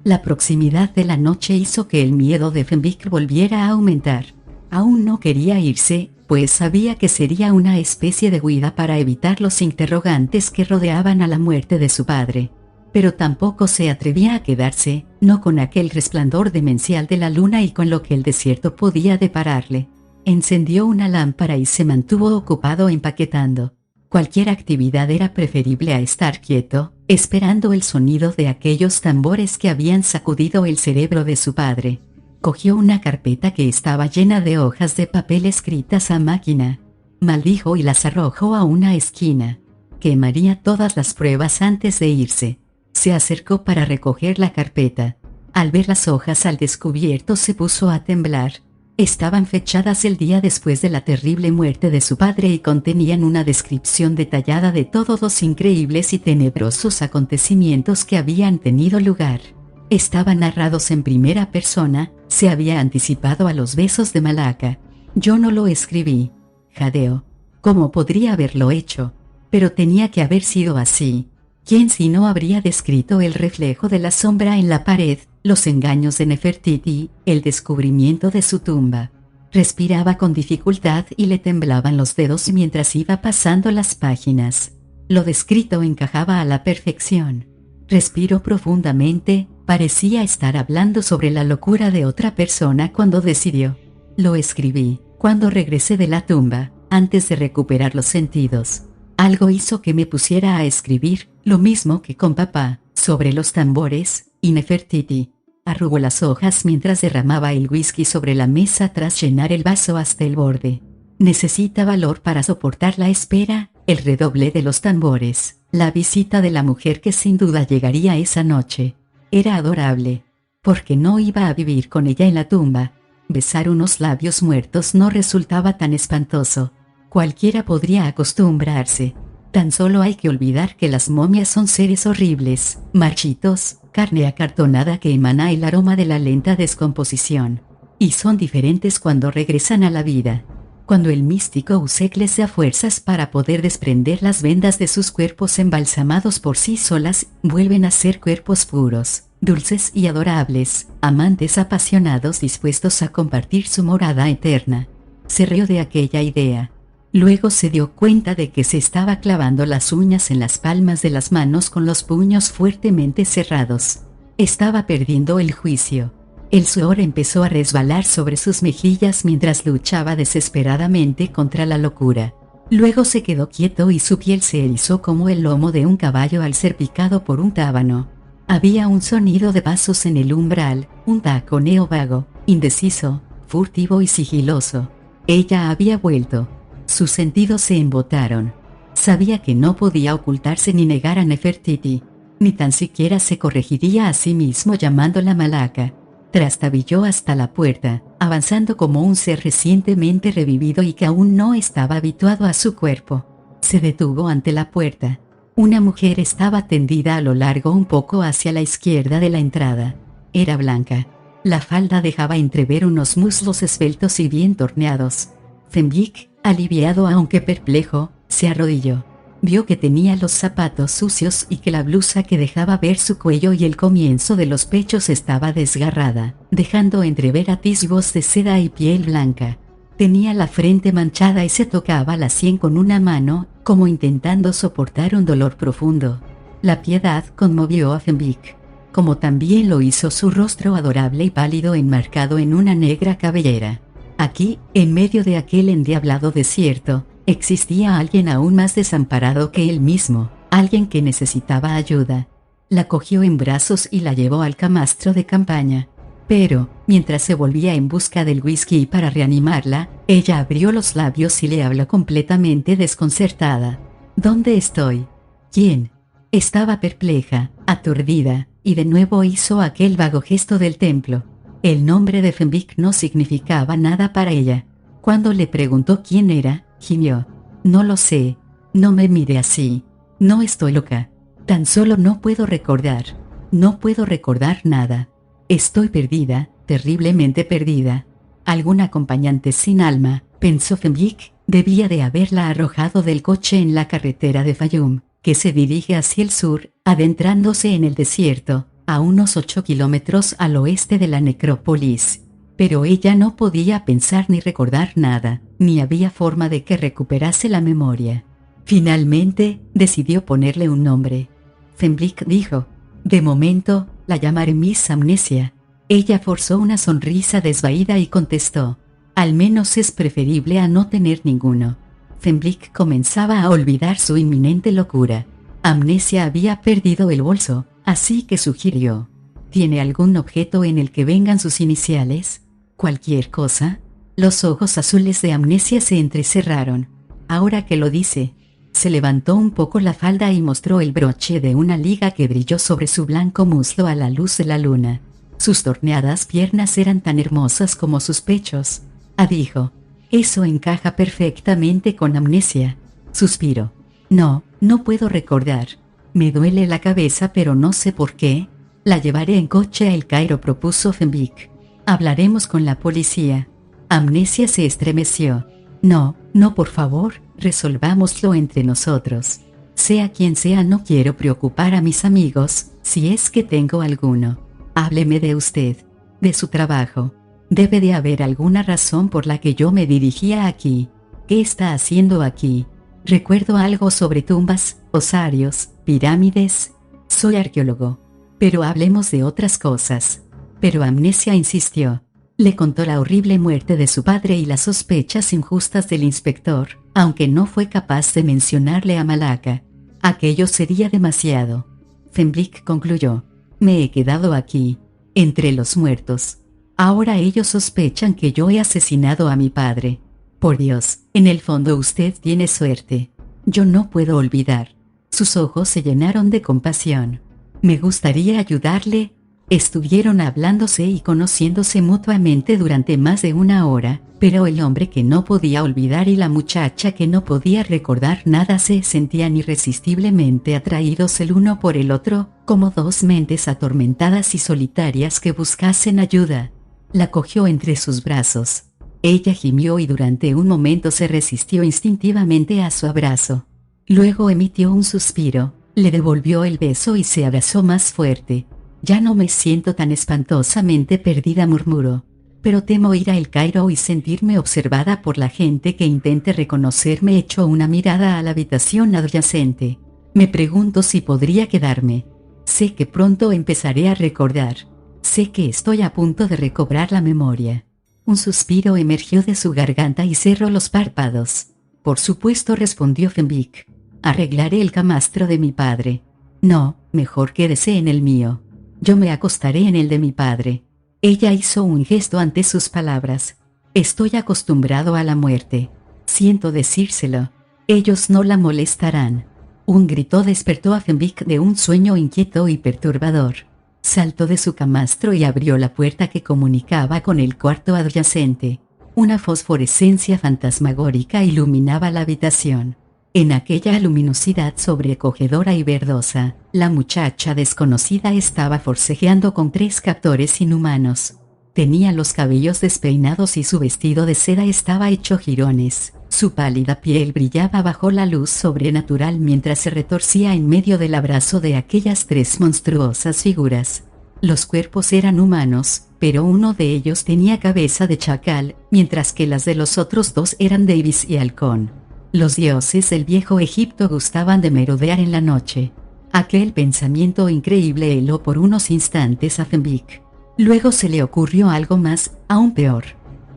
La proximidad de la noche hizo que el miedo de Fenwick volviera a aumentar. Aún no quería irse, pues sabía que sería una especie de huida para evitar los interrogantes que rodeaban a la muerte de su padre. Pero tampoco se atrevía a quedarse, no con aquel resplandor demencial de la luna y con lo que el desierto podía depararle. Encendió una lámpara y se mantuvo ocupado empaquetando. Cualquier actividad era preferible a estar quieto, esperando el sonido de aquellos tambores que habían sacudido el cerebro de su padre. Cogió una carpeta que estaba llena de hojas de papel escritas a máquina. Maldijo y las arrojó a una esquina. Quemaría todas las pruebas antes de irse. Se acercó para recoger la carpeta. Al ver las hojas al descubierto se puso a temblar. Estaban fechadas el día después de la terrible muerte de su padre y contenían una descripción detallada de todos los increíbles y tenebrosos acontecimientos que habían tenido lugar. Estaban narrados en primera persona, se había anticipado a los besos de Malaca. «Yo no lo escribí», jadeó. «¿Cómo podría haberlo hecho? Pero tenía que haber sido así. ¿Quién si no habría descrito el reflejo de la sombra en la pared, los engaños de Nefertiti, el descubrimiento de su tumba?» Respiraba con dificultad y le temblaban los dedos mientras iba pasando las páginas. Lo descrito encajaba a la perfección. Respiró profundamente, Parecía estar hablando sobre la locura de otra persona cuando decidió. Lo escribí, cuando regresé de la tumba, antes de recuperar los sentidos. Algo hizo que me pusiera a escribir, lo mismo que con papá, sobre los tambores, y Nefertiti. Arrugó las hojas mientras derramaba el whisky sobre la mesa tras llenar el vaso hasta el borde. Necesita valor para soportar la espera, el redoble de los tambores, la visita de la mujer que sin duda llegaría esa noche. Era adorable, porque no iba a vivir con ella en la tumba. Besar unos labios muertos no resultaba tan espantoso. Cualquiera podría acostumbrarse. Tan solo hay que olvidar que las momias son seres horribles, marchitos, carne acartonada que emana el aroma de la lenta descomposición. Y son diferentes cuando regresan a la vida. Cuando el místico Usek les da fuerzas para poder desprender las vendas de sus cuerpos embalsamados por sí solas, vuelven a ser cuerpos puros, dulces y adorables, amantes apasionados dispuestos a compartir su morada eterna. Se rió de aquella idea. Luego se dio cuenta de que se estaba clavando las uñas en las palmas de las manos con los puños fuertemente cerrados. Estaba perdiendo el juicio. El sudor empezó a resbalar sobre sus mejillas mientras luchaba desesperadamente contra la locura. Luego se quedó quieto y su piel se erizó como el lomo de un caballo al ser picado por un tábano. Había un sonido de pasos en el umbral, un taconeo vago, indeciso, furtivo y sigiloso. Ella había vuelto. Sus sentidos se embotaron. Sabía que no podía ocultarse ni negar a Nefertiti, ni tan siquiera se corregiría a sí mismo llamándola Malaka. Trastabilló hasta la puerta, avanzando como un ser recientemente revivido y que aún no estaba habituado a su cuerpo. Se detuvo ante la puerta. Una mujer estaba tendida a lo largo un poco hacia la izquierda de la entrada. Era blanca. La falda dejaba entrever unos muslos esbeltos y bien torneados. Fenwick, aliviado aunque perplejo, se arrodilló. Vio que tenía los zapatos sucios y que la blusa que dejaba ver su cuello y el comienzo de los pechos estaba desgarrada, dejando entrever atisbos de seda y piel blanca. Tenía la frente manchada y se tocaba la sien con una mano, como intentando soportar un dolor profundo. La piedad conmovió a Fenwick, como también lo hizo su rostro adorable y pálido enmarcado en una negra cabellera. Aquí, en medio de aquel endiablado desierto, existía alguien aún más desamparado que él mismo, alguien que necesitaba ayuda. La cogió en brazos y la llevó al camastro de campaña. Pero, mientras se volvía en busca del whisky para reanimarla, ella abrió los labios y le habló completamente desconcertada. ¿Dónde estoy? ¿Quién? Estaba perpleja, aturdida, y de nuevo hizo aquel vago gesto del templo. El nombre de Fenwick no significaba nada para ella. Cuando le preguntó quién era, gimió. No lo sé. No me mire así. No estoy loca. Tan solo no puedo recordar. No puedo recordar nada. Estoy perdida, terriblemente perdida. Algún acompañante sin alma, pensó Fenwick, debía de haberla arrojado del coche en la carretera de Fayum, que se dirige hacia el sur, adentrándose en el desierto, a unos 8 kilómetros al oeste de la necrópolis. Pero ella no podía pensar ni recordar nada, ni había forma de que recuperase la memoria. Finalmente, decidió ponerle un nombre. Fenwick dijo, «De momento, la llamaré Miss Amnesia». Ella forzó una sonrisa desvaída y contestó, «Al menos es preferible a no tener ninguno». Fenwick comenzaba a olvidar su inminente locura. Amnesia había perdido el bolso, así que sugirió, ¿tiene algún objeto en el que vengan sus iniciales? ¿Cualquier cosa? Los ojos azules de Amnesia se entrecerraron. Ahora que lo dice, se levantó un poco la falda y mostró el broche de una liga que brilló sobre su blanco muslo a la luz de la luna. Sus torneadas piernas eran tan hermosas como sus pechos. Dijo, eso encaja perfectamente con Amnesia. Suspiró. No puedo recordar. Me duele la cabeza pero no sé por qué. La llevaré en coche a El Cairo, propuso Fenwick. Hablaremos con la policía. Amnesia se estremeció. No, por favor, resolvámoslo entre nosotros. Sea quien sea, no quiero preocupar a mis amigos, si es que tengo alguno. Hábleme de usted, de su trabajo. Debe de haber alguna razón por la que yo me dirigía aquí. ¿Qué está haciendo aquí? Recuerdo algo sobre tumbas, osarios, pirámides. Soy arqueólogo. Pero hablemos de otras cosas. Pero Amnesia insistió. Le contó la horrible muerte de su padre y las sospechas injustas del inspector, aunque no fue capaz de mencionarle a Malaka. Aquello sería demasiado. Fenwick concluyó. Me he quedado aquí, entre los muertos. Ahora ellos sospechan que yo he asesinado a mi padre. Por Dios, en el fondo usted tiene suerte. Yo no puedo olvidar. Sus ojos se llenaron de compasión. Me gustaría ayudarle. Estuvieron hablándose y conociéndose mutuamente durante más de una hora, pero el hombre que no podía olvidar y la muchacha que no podía recordar nada se sentían irresistiblemente atraídos el uno por el otro, como dos mentes atormentadas y solitarias que buscasen ayuda. La cogió entre sus brazos. Ella gimió y durante un momento se resistió instintivamente a su abrazo. Luego emitió un suspiro, le devolvió el beso y se abrazó más fuerte. Ya no me siento tan espantosamente perdida, murmuró. Pero temo ir a El Cairo y sentirme observada por la gente que intente reconocerme. Echó una mirada a la habitación adyacente. Me pregunto si podría quedarme. Sé que pronto empezaré a recordar. Sé que estoy a punto de recobrar la memoria. Un suspiro emergió de su garganta y cerró los párpados. Por supuesto, respondió Fenwick. Arreglaré el camastro de mi padre. No, mejor quédese en el mío. Yo me acostaré en el de mi padre. Ella hizo un gesto ante sus palabras. Estoy acostumbrado a la muerte. Siento decírselo. Ellos no la molestarán. Un grito despertó a Fenwick de un sueño inquieto y perturbador. Saltó de su camastro y abrió la puerta que comunicaba con el cuarto adyacente. Una fosforescencia fantasmagórica iluminaba la habitación. En aquella luminosidad sobrecogedora y verdosa, la muchacha desconocida estaba forcejeando con tres captores inhumanos. Tenía los cabellos despeinados y su vestido de seda estaba hecho jirones. Su pálida piel brillaba bajo la luz sobrenatural mientras se retorcía en medio del abrazo de aquellas tres monstruosas figuras. Los cuerpos eran humanos, pero uno de ellos tenía cabeza de chacal, mientras que las de los otros dos eran de ibis y halcón. Los dioses del viejo Egipto gustaban de merodear en la noche. Aquel pensamiento increíble heló por unos instantes a Fenwick. Luego se le ocurrió algo más, aún peor.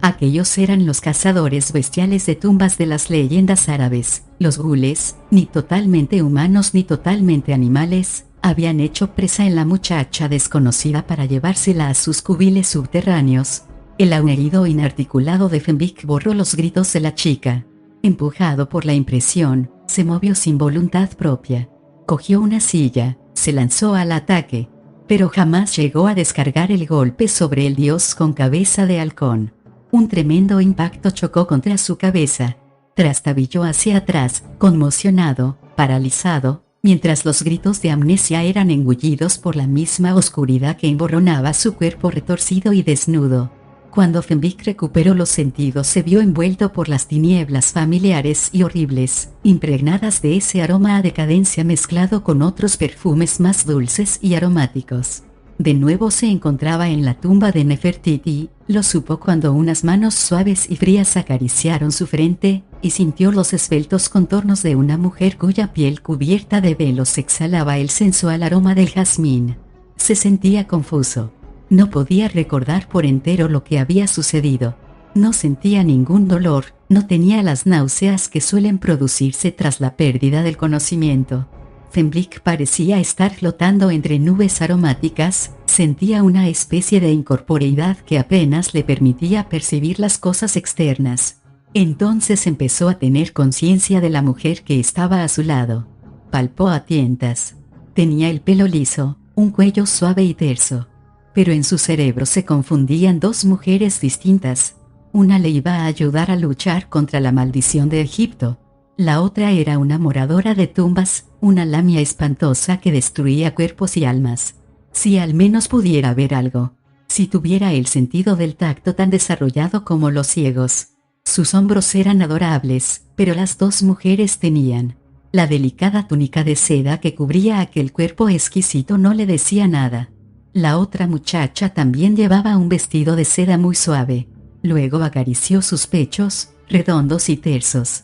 Aquellos eran los cazadores bestiales de tumbas de las leyendas árabes. Los gules, ni totalmente humanos ni totalmente animales, habían hecho presa en la muchacha desconocida para llevársela a sus cubiles subterráneos. El aullido inarticulado de Fenwick borró los gritos de la chica. Empujado por la impresión, se movió sin voluntad propia. Cogió una silla, se lanzó al ataque, pero jamás llegó a descargar el golpe sobre el dios con cabeza de halcón. Un tremendo impacto chocó contra su cabeza. Trastabilló hacia atrás, conmocionado, paralizado, mientras los gritos de Amnesia eran engullidos por la misma oscuridad que emborronaba su cuerpo retorcido y desnudo. Cuando Fenwick recuperó los sentidos, se vio envuelto por las tinieblas familiares y horribles, impregnadas de ese aroma a decadencia mezclado con otros perfumes más dulces y aromáticos. De nuevo se encontraba en la tumba de Nefertiti, lo supo cuando unas manos suaves y frías acariciaron su frente, y sintió los esbeltos contornos de una mujer cuya piel cubierta de velos exhalaba el sensual aroma del jazmín. Se sentía confuso. No podía recordar por entero lo que había sucedido. No sentía ningún dolor, no tenía las náuseas que suelen producirse tras la pérdida del conocimiento. Fenwick parecía estar flotando entre nubes aromáticas, sentía una especie de incorporeidad que apenas le permitía percibir las cosas externas. Entonces empezó a tener conciencia de la mujer que estaba a su lado. Palpó a tientas. Tenía el pelo liso, un cuello suave y terso. Pero en su cerebro se confundían dos mujeres distintas. Una le iba a ayudar a luchar contra la maldición de Egipto. La otra era una moradora de tumbas, una lamia espantosa que destruía cuerpos y almas. Si al menos pudiera ver algo. Si tuviera el sentido del tacto tan desarrollado como los ciegos. Sus hombros eran adorables, pero las dos mujeres tenían. La delicada túnica de seda que cubría aquel cuerpo exquisito no le decía nada. La otra muchacha también llevaba un vestido de seda muy suave. Luego acarició sus pechos, redondos y tersos.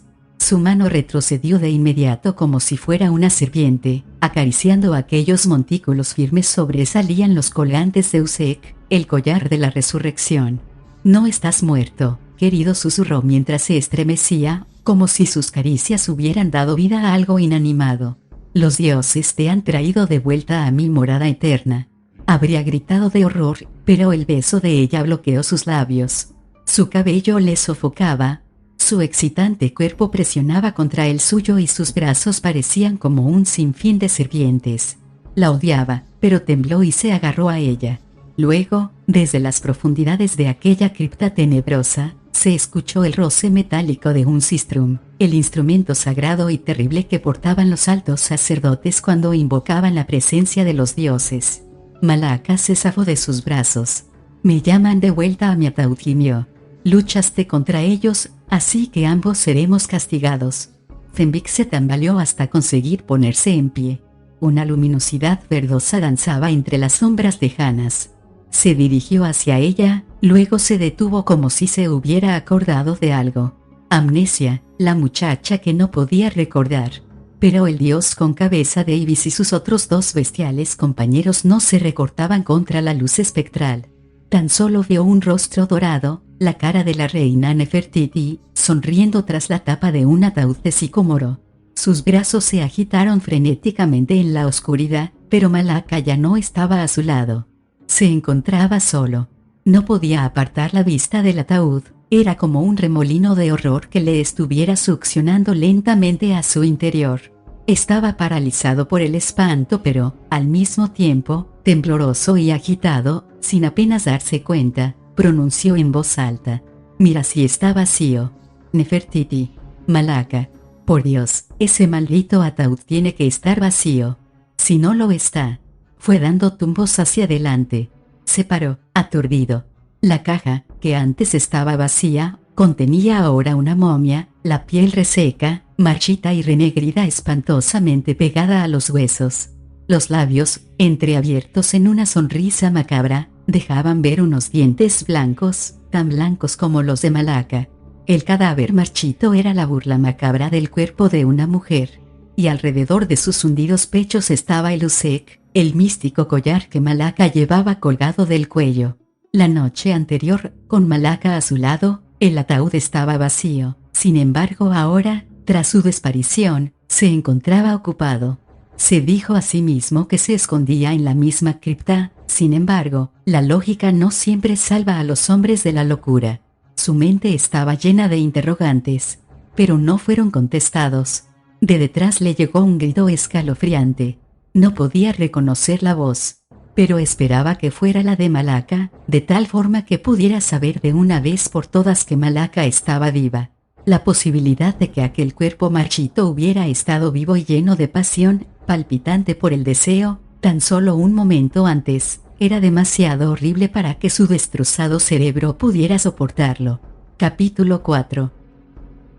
Su mano retrocedió de inmediato como si fuera una serpiente, acariciando aquellos montículos firmes. Sobresalían los colgantes de Usek, el collar de la resurrección. «No estás muerto», querido, susurró mientras se estremecía, como si sus caricias hubieran dado vida a algo inanimado. «Los dioses te han traído de vuelta a mi morada eterna». Habría gritado de horror, pero el beso de ella bloqueó sus labios. Su cabello le sofocaba. Su excitante cuerpo presionaba contra el suyo y sus brazos parecían como un sinfín de serpientes. La odiaba, pero tembló y se agarró a ella. Luego, desde las profundidades de aquella cripta tenebrosa, se escuchó el roce metálico de un sistrum, el instrumento sagrado y terrible que portaban los altos sacerdotes cuando invocaban la presencia de los dioses. Malaka se zafó de sus brazos. «Me llaman de vuelta a mi ataúd», gimió. «Luchaste contra ellos, así que ambos seremos castigados». Zenvik se tambaleó hasta conseguir ponerse en pie. Una luminosidad verdosa danzaba entre las sombras lejanas. Se dirigió hacia ella, luego se detuvo como si se hubiera acordado de algo. Amnesia, la muchacha que no podía recordar. Pero el dios con cabeza de ibis y sus otros dos bestiales compañeros no se recortaban contra la luz espectral. Tan solo vio un rostro dorado, la cara de la reina Nefertiti, sonriendo tras la tapa de un ataúd de sicómoro. Sus brazos se agitaron frenéticamente en la oscuridad, pero Malaka ya no estaba a su lado. Se encontraba solo. No podía apartar la vista del ataúd, era como un remolino de horror que le estuviera succionando lentamente a su interior. Estaba paralizado por el espanto, pero, al mismo tiempo, tembloroso y agitado, sin apenas darse cuenta, pronunció en voz alta: «Mira si está vacío». «Nefertiti. Malaka. Por Dios, ese maldito ataúd tiene que estar vacío. Si no lo está». Fue dando tumbos hacia adelante. Se paró, aturdido. La caja, que antes estaba vacía, contenía ahora una momia, la piel reseca, marchita y renegrida, espantosamente pegada a los huesos. Los labios, entreabiertos en una sonrisa macabra, dejaban ver unos dientes blancos, tan blancos como los de Malaka. El cadáver marchito era la burla macabra del cuerpo de una mujer. Y alrededor de sus hundidos pechos estaba el Usek, el místico collar que Malaka llevaba colgado del cuello. La noche anterior, con Malaka a su lado, el ataúd estaba vacío. Sin embargo, ahora, tras su desaparición, se encontraba ocupado. Se dijo a sí mismo que se escondía en la misma cripta. Sin embargo, la lógica no siempre salva a los hombres de la locura. Su mente estaba llena de interrogantes, pero no fueron contestados. De detrás le llegó un grito escalofriante. No podía reconocer la voz, pero esperaba que fuera la de Malaka, de tal forma que pudiera saber de una vez por todas que Malaka estaba viva. La posibilidad de que aquel cuerpo marchito hubiera estado vivo y lleno de pasión, palpitante por el deseo, tan solo un momento antes, era demasiado horrible para que su destrozado cerebro pudiera soportarlo. Capítulo 4.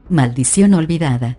Maldición olvidada.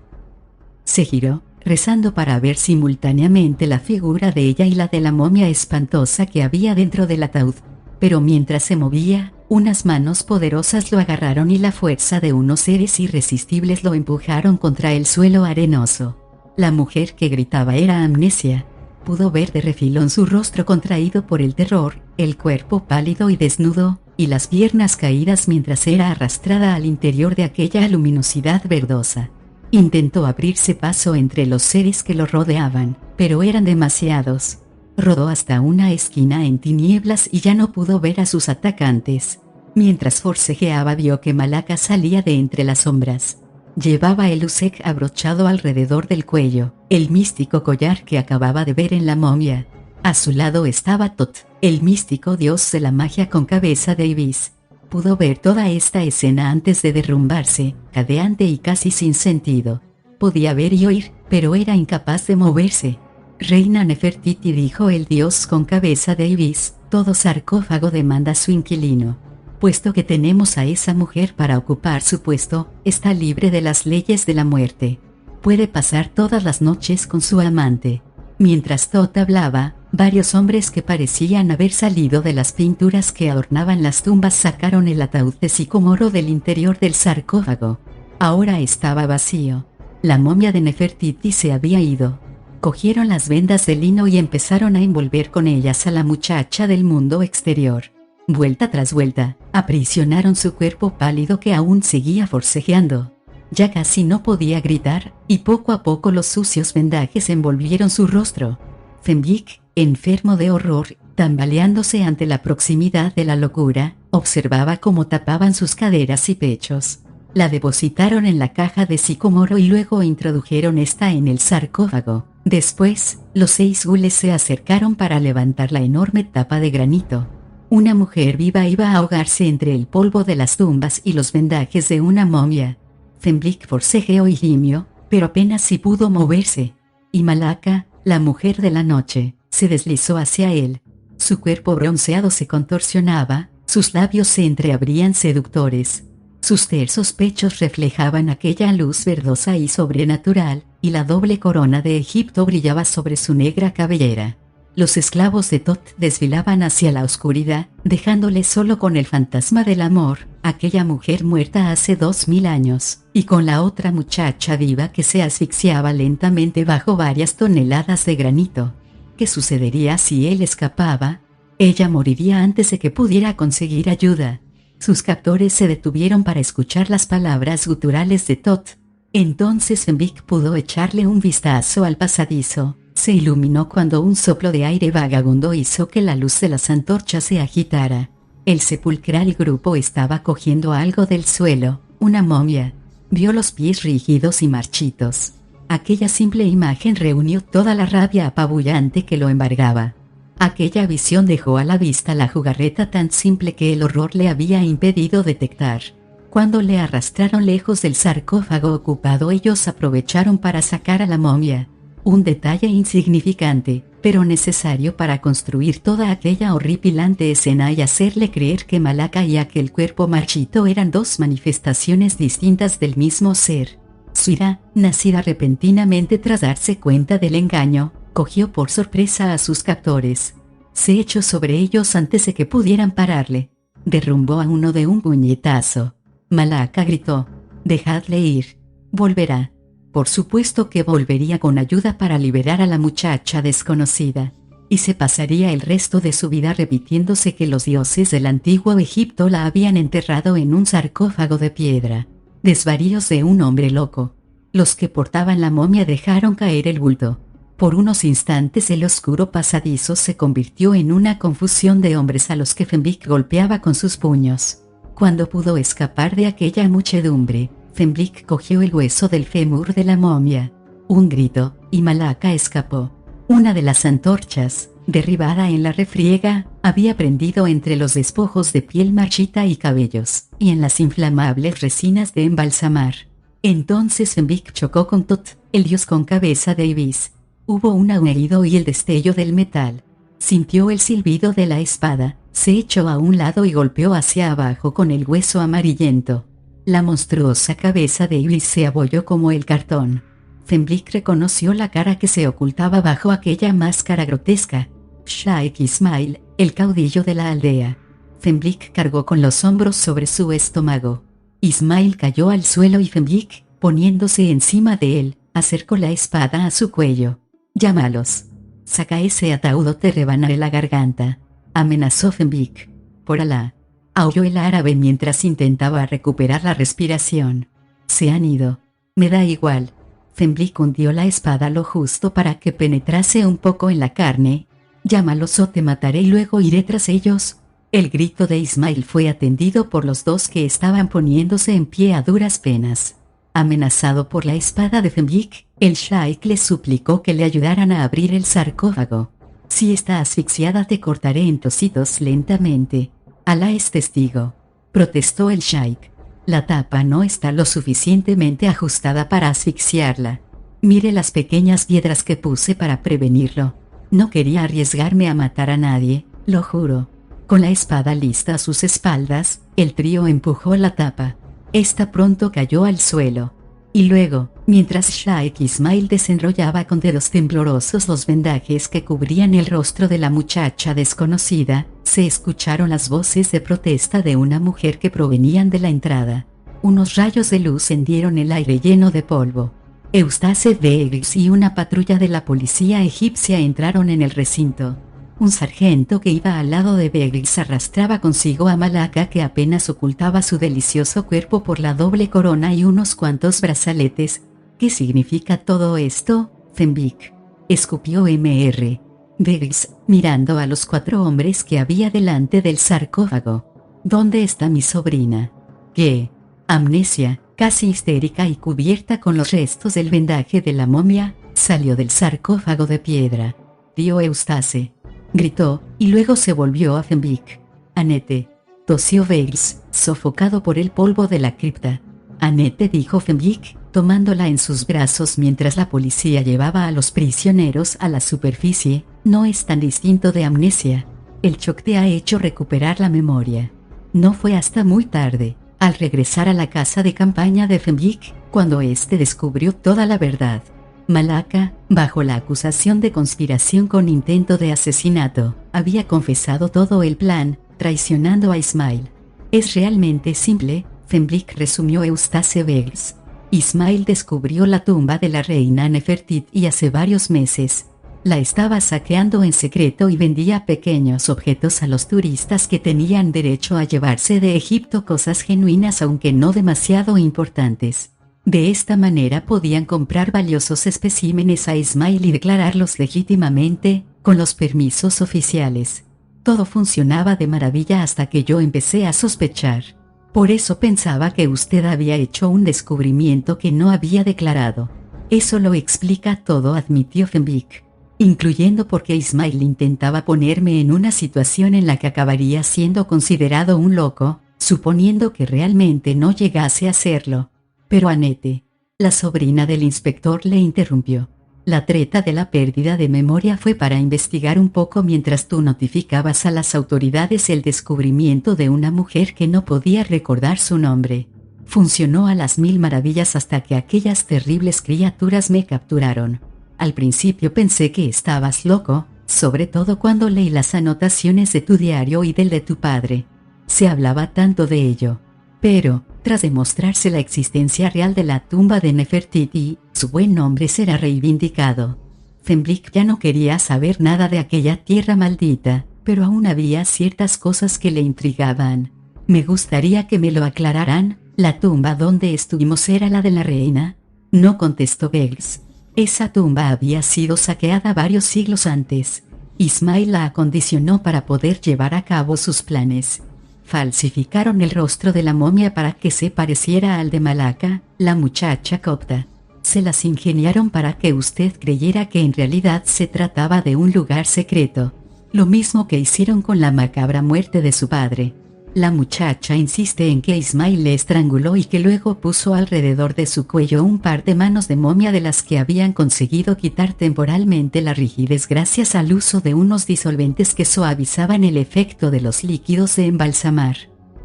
Se giró, rezando para ver simultáneamente la figura de ella y la de la momia espantosa que había dentro del ataúd. Pero mientras se movía, unas manos poderosas lo agarraron y la fuerza de unos seres irresistibles lo empujaron contra el suelo arenoso. La mujer que gritaba era Amnesia. Pudo ver de refilón su rostro contraído por el terror, el cuerpo pálido y desnudo, y las piernas caídas mientras era arrastrada al interior de aquella luminosidad verdosa. Intentó abrirse paso entre los seres que lo rodeaban, pero eran demasiados. Rodó hasta una esquina en tinieblas y ya no pudo ver a sus atacantes. Mientras forcejeaba vio que Malaka salía de entre las sombras. Llevaba el Usek abrochado alrededor del cuello, el místico collar que acababa de ver en la momia. A su lado estaba Tot, el místico dios de la magia con cabeza de ibis. Pudo ver toda esta escena antes de derrumbarse, jadeante y casi sin sentido. Podía ver y oír, pero era incapaz de moverse. Reina Nefertiti, dijo el dios con cabeza de ibis, todo sarcófago demanda su inquilino. Puesto que tenemos a esa mujer para ocupar su puesto, está libre de las leyes de la muerte. Puede pasar todas las noches con su amante. Mientras Tot hablaba, varios hombres que parecían haber salido de las pinturas que adornaban las tumbas sacaron el ataúd de sicómoro del interior del sarcófago. Ahora estaba vacío. La momia de Nefertiti se había ido. Cogieron las vendas de lino y empezaron a envolver con ellas a la muchacha del mundo exterior. Vuelta tras vuelta, aprisionaron su cuerpo pálido que aún seguía forcejeando. Ya casi no podía gritar, y poco a poco los sucios vendajes envolvieron su rostro. Fenwick, enfermo de horror, tambaleándose ante la proximidad de la locura, observaba cómo tapaban sus caderas y pechos. La depositaron en la caja de sicomoro y luego introdujeron esta en el sarcófago. Después, los 6 gules se acercaron para levantar la enorme tapa de granito. Una mujer viva iba a ahogarse entre el polvo de las tumbas y los vendajes de una momia. Fenwick forcejeó y gimió, pero apenas si pudo moverse. Y Malaka, la mujer de la noche, se deslizó hacia él. Su cuerpo bronceado se contorsionaba, sus labios se entreabrían seductores. Sus tersos pechos reflejaban aquella luz verdosa y sobrenatural, y la doble corona de Egipto brillaba sobre su negra cabellera. Los esclavos de Tot desfilaban hacia la oscuridad, dejándole solo con el fantasma del amor, aquella mujer muerta hace 2000 años, y con la otra muchacha viva que se asfixiaba lentamente bajo varias toneladas de granito. ¿Qué sucedería si él escapaba? Ella moriría antes de que pudiera conseguir ayuda. Sus captores se detuvieron para escuchar las palabras guturales de Tot. Entonces Fenwick pudo echarle un vistazo al pasadizo. Se iluminó cuando un soplo de aire vagabundo hizo que la luz de las antorchas se agitara. El sepulcral grupo estaba cogiendo algo del suelo, una momia. Vio los pies rígidos y marchitos. Aquella simple imagen reunió toda la rabia apabullante que lo embargaba. Aquella visión dejó a la vista la jugarreta tan simple que el horror le había impedido detectar. Cuando le arrastraron lejos del sarcófago ocupado, ellos aprovecharon para sacar a la momia. Un detalle insignificante, pero necesario para construir toda aquella horripilante escena y hacerle creer que Malaka y aquel cuerpo marchito eran 2 manifestaciones distintas del mismo ser. Su ira, nacida repentinamente tras darse cuenta del engaño, cogió por sorpresa a sus captores. Se echó sobre ellos antes de que pudieran pararle. Derrumbó a uno de un puñetazo. Malaka gritó: «Dejadle ir. Volverá». Por supuesto que volvería con ayuda para liberar a la muchacha desconocida. Y se pasaría el resto de su vida repitiéndose que los dioses del antiguo Egipto la habían enterrado en un sarcófago de piedra. Desvaríos de un hombre loco. Los que portaban la momia dejaron caer el bulto. Por unos instantes el oscuro pasadizo se convirtió en una confusión de hombres a los que Fenwick golpeaba con sus puños. Cuando pudo escapar de aquella muchedumbre, Fenwick cogió el hueso del fémur de la momia. Un grito, y Malaka escapó. Una de las antorchas, derribada en la refriega, había prendido entre los despojos de piel marchita y cabellos, y en las inflamables resinas de embalsamar. Entonces Fenwick chocó con Tot, el dios con cabeza de ibis. Hubo un aullido y el destello del metal. Sintió el silbido de la espada, se echó a un lado y golpeó hacia abajo con el hueso amarillento. La monstruosa cabeza de ibis se abolló como el cartón. Fenwick reconoció la cara que se ocultaba bajo aquella máscara grotesca. Sheikh Ismail, el caudillo de la aldea. Fenwick cargó con los hombros sobre su estómago. Ismail cayó al suelo y Fenwick, poniéndose encima de él, acercó la espada a su cuello. «Llámalos. Saca ese ataúd o te rebanaré la garganta», amenazó Fenwick. «Por Alá», aulló el árabe mientras intentaba recuperar la respiración. «Se han ido. Me da igual». Fenwick hundió la espada lo justo para que penetrase un poco en la carne. «Llámalos o te mataré y luego iré tras ellos». El grito de Ismail fue atendido por los 2 que estaban poniéndose en pie a duras penas. Amenazado por la espada de Fenwick, el Shaikh le suplicó que le ayudaran a abrir el sarcófago. «Si está asfixiada te cortaré en trocitos lentamente. Alá es testigo», protestó el Shaikh. «La tapa no está lo suficientemente ajustada para asfixiarla. Mire las pequeñas piedras que puse para prevenirlo. No quería arriesgarme a matar a nadie, lo juro». Con la espada lista a sus espaldas, el trío empujó la tapa. Esta pronto cayó al suelo. Y luego, mientras Sheikh Ismail desenrollaba con dedos temblorosos los vendajes que cubrían el rostro de la muchacha desconocida, se escucharon las voces de protesta de una mujer que provenían de la entrada. Unos rayos de luz hendieron el aire lleno de polvo. Eustace Beggs y una patrulla de la policía egipcia entraron en el recinto. Un sargento que iba al lado de Beggs arrastraba consigo a Malaka, que apenas ocultaba su delicioso cuerpo por la doble corona y unos cuantos brazaletes. ¿Qué significa todo esto, Fenwick?, escupió Mr. Beggs, mirando a los 4 hombres que había delante del sarcófago. ¿Dónde está mi sobrina? ¿Qué? Amnesia, casi histérica y cubierta con los restos del vendaje de la momia, salió del sarcófago de piedra. Tío Eustace, gritó, y luego se volvió a Fenwick. Annette, tosió Beggs, sofocado por el polvo de la cripta. Annette, dijo Fenwick, tomándola en sus brazos mientras la policía llevaba a los prisioneros a la superficie. No es tan distinto de amnesia. El shock te ha hecho recuperar la memoria. No fue hasta muy tarde, al regresar a la casa de campaña de Fenwick, cuando éste descubrió toda la verdad. Malaka, bajo la acusación de conspiración con intento de asesinato, había confesado todo el plan, traicionando a Ismail. Es realmente simple, Fenwick, resumió Eustace Beggs. Ismail descubrió la tumba de la reina Nefertiti hace varios meses. La estaba saqueando en secreto y vendía pequeños objetos a los turistas que tenían derecho a llevarse de Egipto cosas genuinas aunque no demasiado importantes. De esta manera podían comprar valiosos especímenes a Ismail y declararlos legítimamente, con los permisos oficiales. Todo funcionaba de maravilla hasta que yo empecé a sospechar. Por eso pensaba que usted había hecho un descubrimiento que no había declarado. Eso lo explica todo, admitió Fenwick. Incluyendo porque Ismail intentaba ponerme en una situación en la que acabaría siendo considerado un loco, suponiendo que realmente no llegase a serlo. Pero Annette, la sobrina del inspector, le interrumpió. La treta de la pérdida de memoria fue para investigar un poco mientras tú notificabas a las autoridades el descubrimiento de una mujer que no podía recordar su nombre. Funcionó a las 1000 maravillas hasta que aquellas terribles criaturas me capturaron. Al principio pensé que estabas loco, sobre todo cuando leí las anotaciones de tu diario y del de tu padre. Se hablaba tanto de ello. Pero, tras demostrarse la existencia real de la tumba de Nefertiti, su buen nombre será reivindicado. Fenwick ya no quería saber nada de aquella tierra maldita, pero aún había ciertas cosas que le intrigaban. Me gustaría que me lo aclararan. ¿La tumba donde estuvimos era la de la reina? No, contestó Beggs. Esa tumba había sido saqueada varios siglos antes. Ismail la acondicionó para poder llevar a cabo sus planes. Falsificaron el rostro de la momia para que se pareciera al de Malaka, la muchacha copta. Se las ingeniaron para que usted creyera que en realidad se trataba de un lugar secreto. Lo mismo que hicieron con la macabra muerte de su padre. La muchacha insiste en que Ismail le estranguló y que luego puso alrededor de su cuello un par de manos de momia de las que habían conseguido quitar temporalmente la rigidez gracias al uso de unos disolventes que suavizaban el efecto de los líquidos de embalsamar.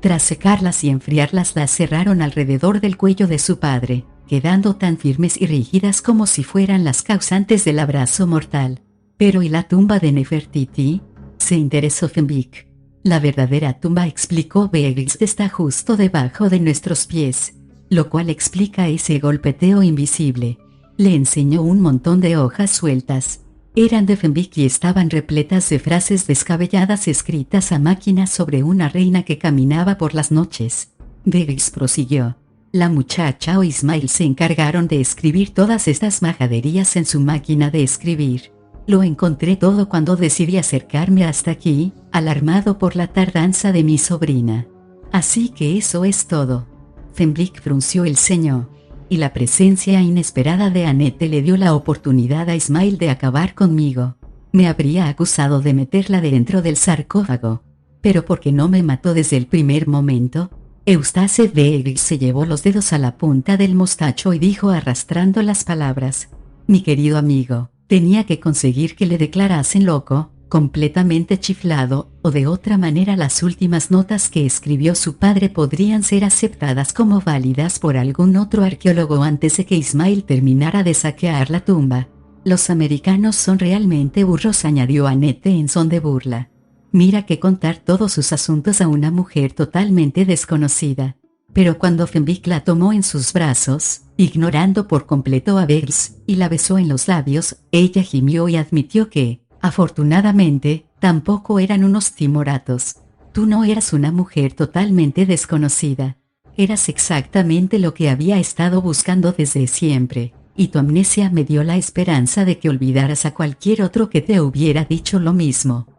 Tras secarlas y enfriarlas, las cerraron alrededor del cuello de su padre, quedando tan firmes y rígidas como si fueran las causantes del abrazo mortal. Pero ¿y la tumba de Nefertiti?, se interesó Fenwick. La verdadera tumba, explicó Beggs, está justo debajo de nuestros pies, lo cual explica ese golpeteo invisible. Le enseñó un montón de hojas sueltas. Eran de Fenwick y estaban repletas de frases descabelladas escritas a máquina sobre una reina que caminaba por las noches. Beggs prosiguió. La muchacha o Ismail se encargaron de escribir todas estas majaderías en su máquina de escribir. Lo encontré todo cuando decidí acercarme hasta aquí, alarmado por la tardanza de mi sobrina. Así que eso es todo. Fenwick frunció el ceño. Y la presencia inesperada de Annette le dio la oportunidad a Ismail de acabar conmigo. Me habría acusado de meterla dentro del sarcófago. Pero ¿por qué no me mató desde el primer momento? Eustace Beggs se llevó los dedos a la punta del mostacho y dijo arrastrando las palabras. Mi querido amigo, tenía que conseguir que le declarasen loco, completamente chiflado, o de otra manera las últimas notas que escribió su padre podrían ser aceptadas como válidas por algún otro arqueólogo antes de que Ismail terminara de saquear la tumba. Los americanos son realmente burros, añadió Annette en son de burla. Mira que contar todos sus asuntos a una mujer totalmente desconocida. Pero cuando Fenwick la tomó en sus brazos, ignorando por completo a Bels, y la besó en los labios, ella gimió y admitió que, afortunadamente, tampoco eran unos timoratos. Tú no eras una mujer totalmente desconocida. Eras exactamente lo que había estado buscando desde siempre, y tu amnesia me dio la esperanza de que olvidaras a cualquier otro que te hubiera dicho lo mismo.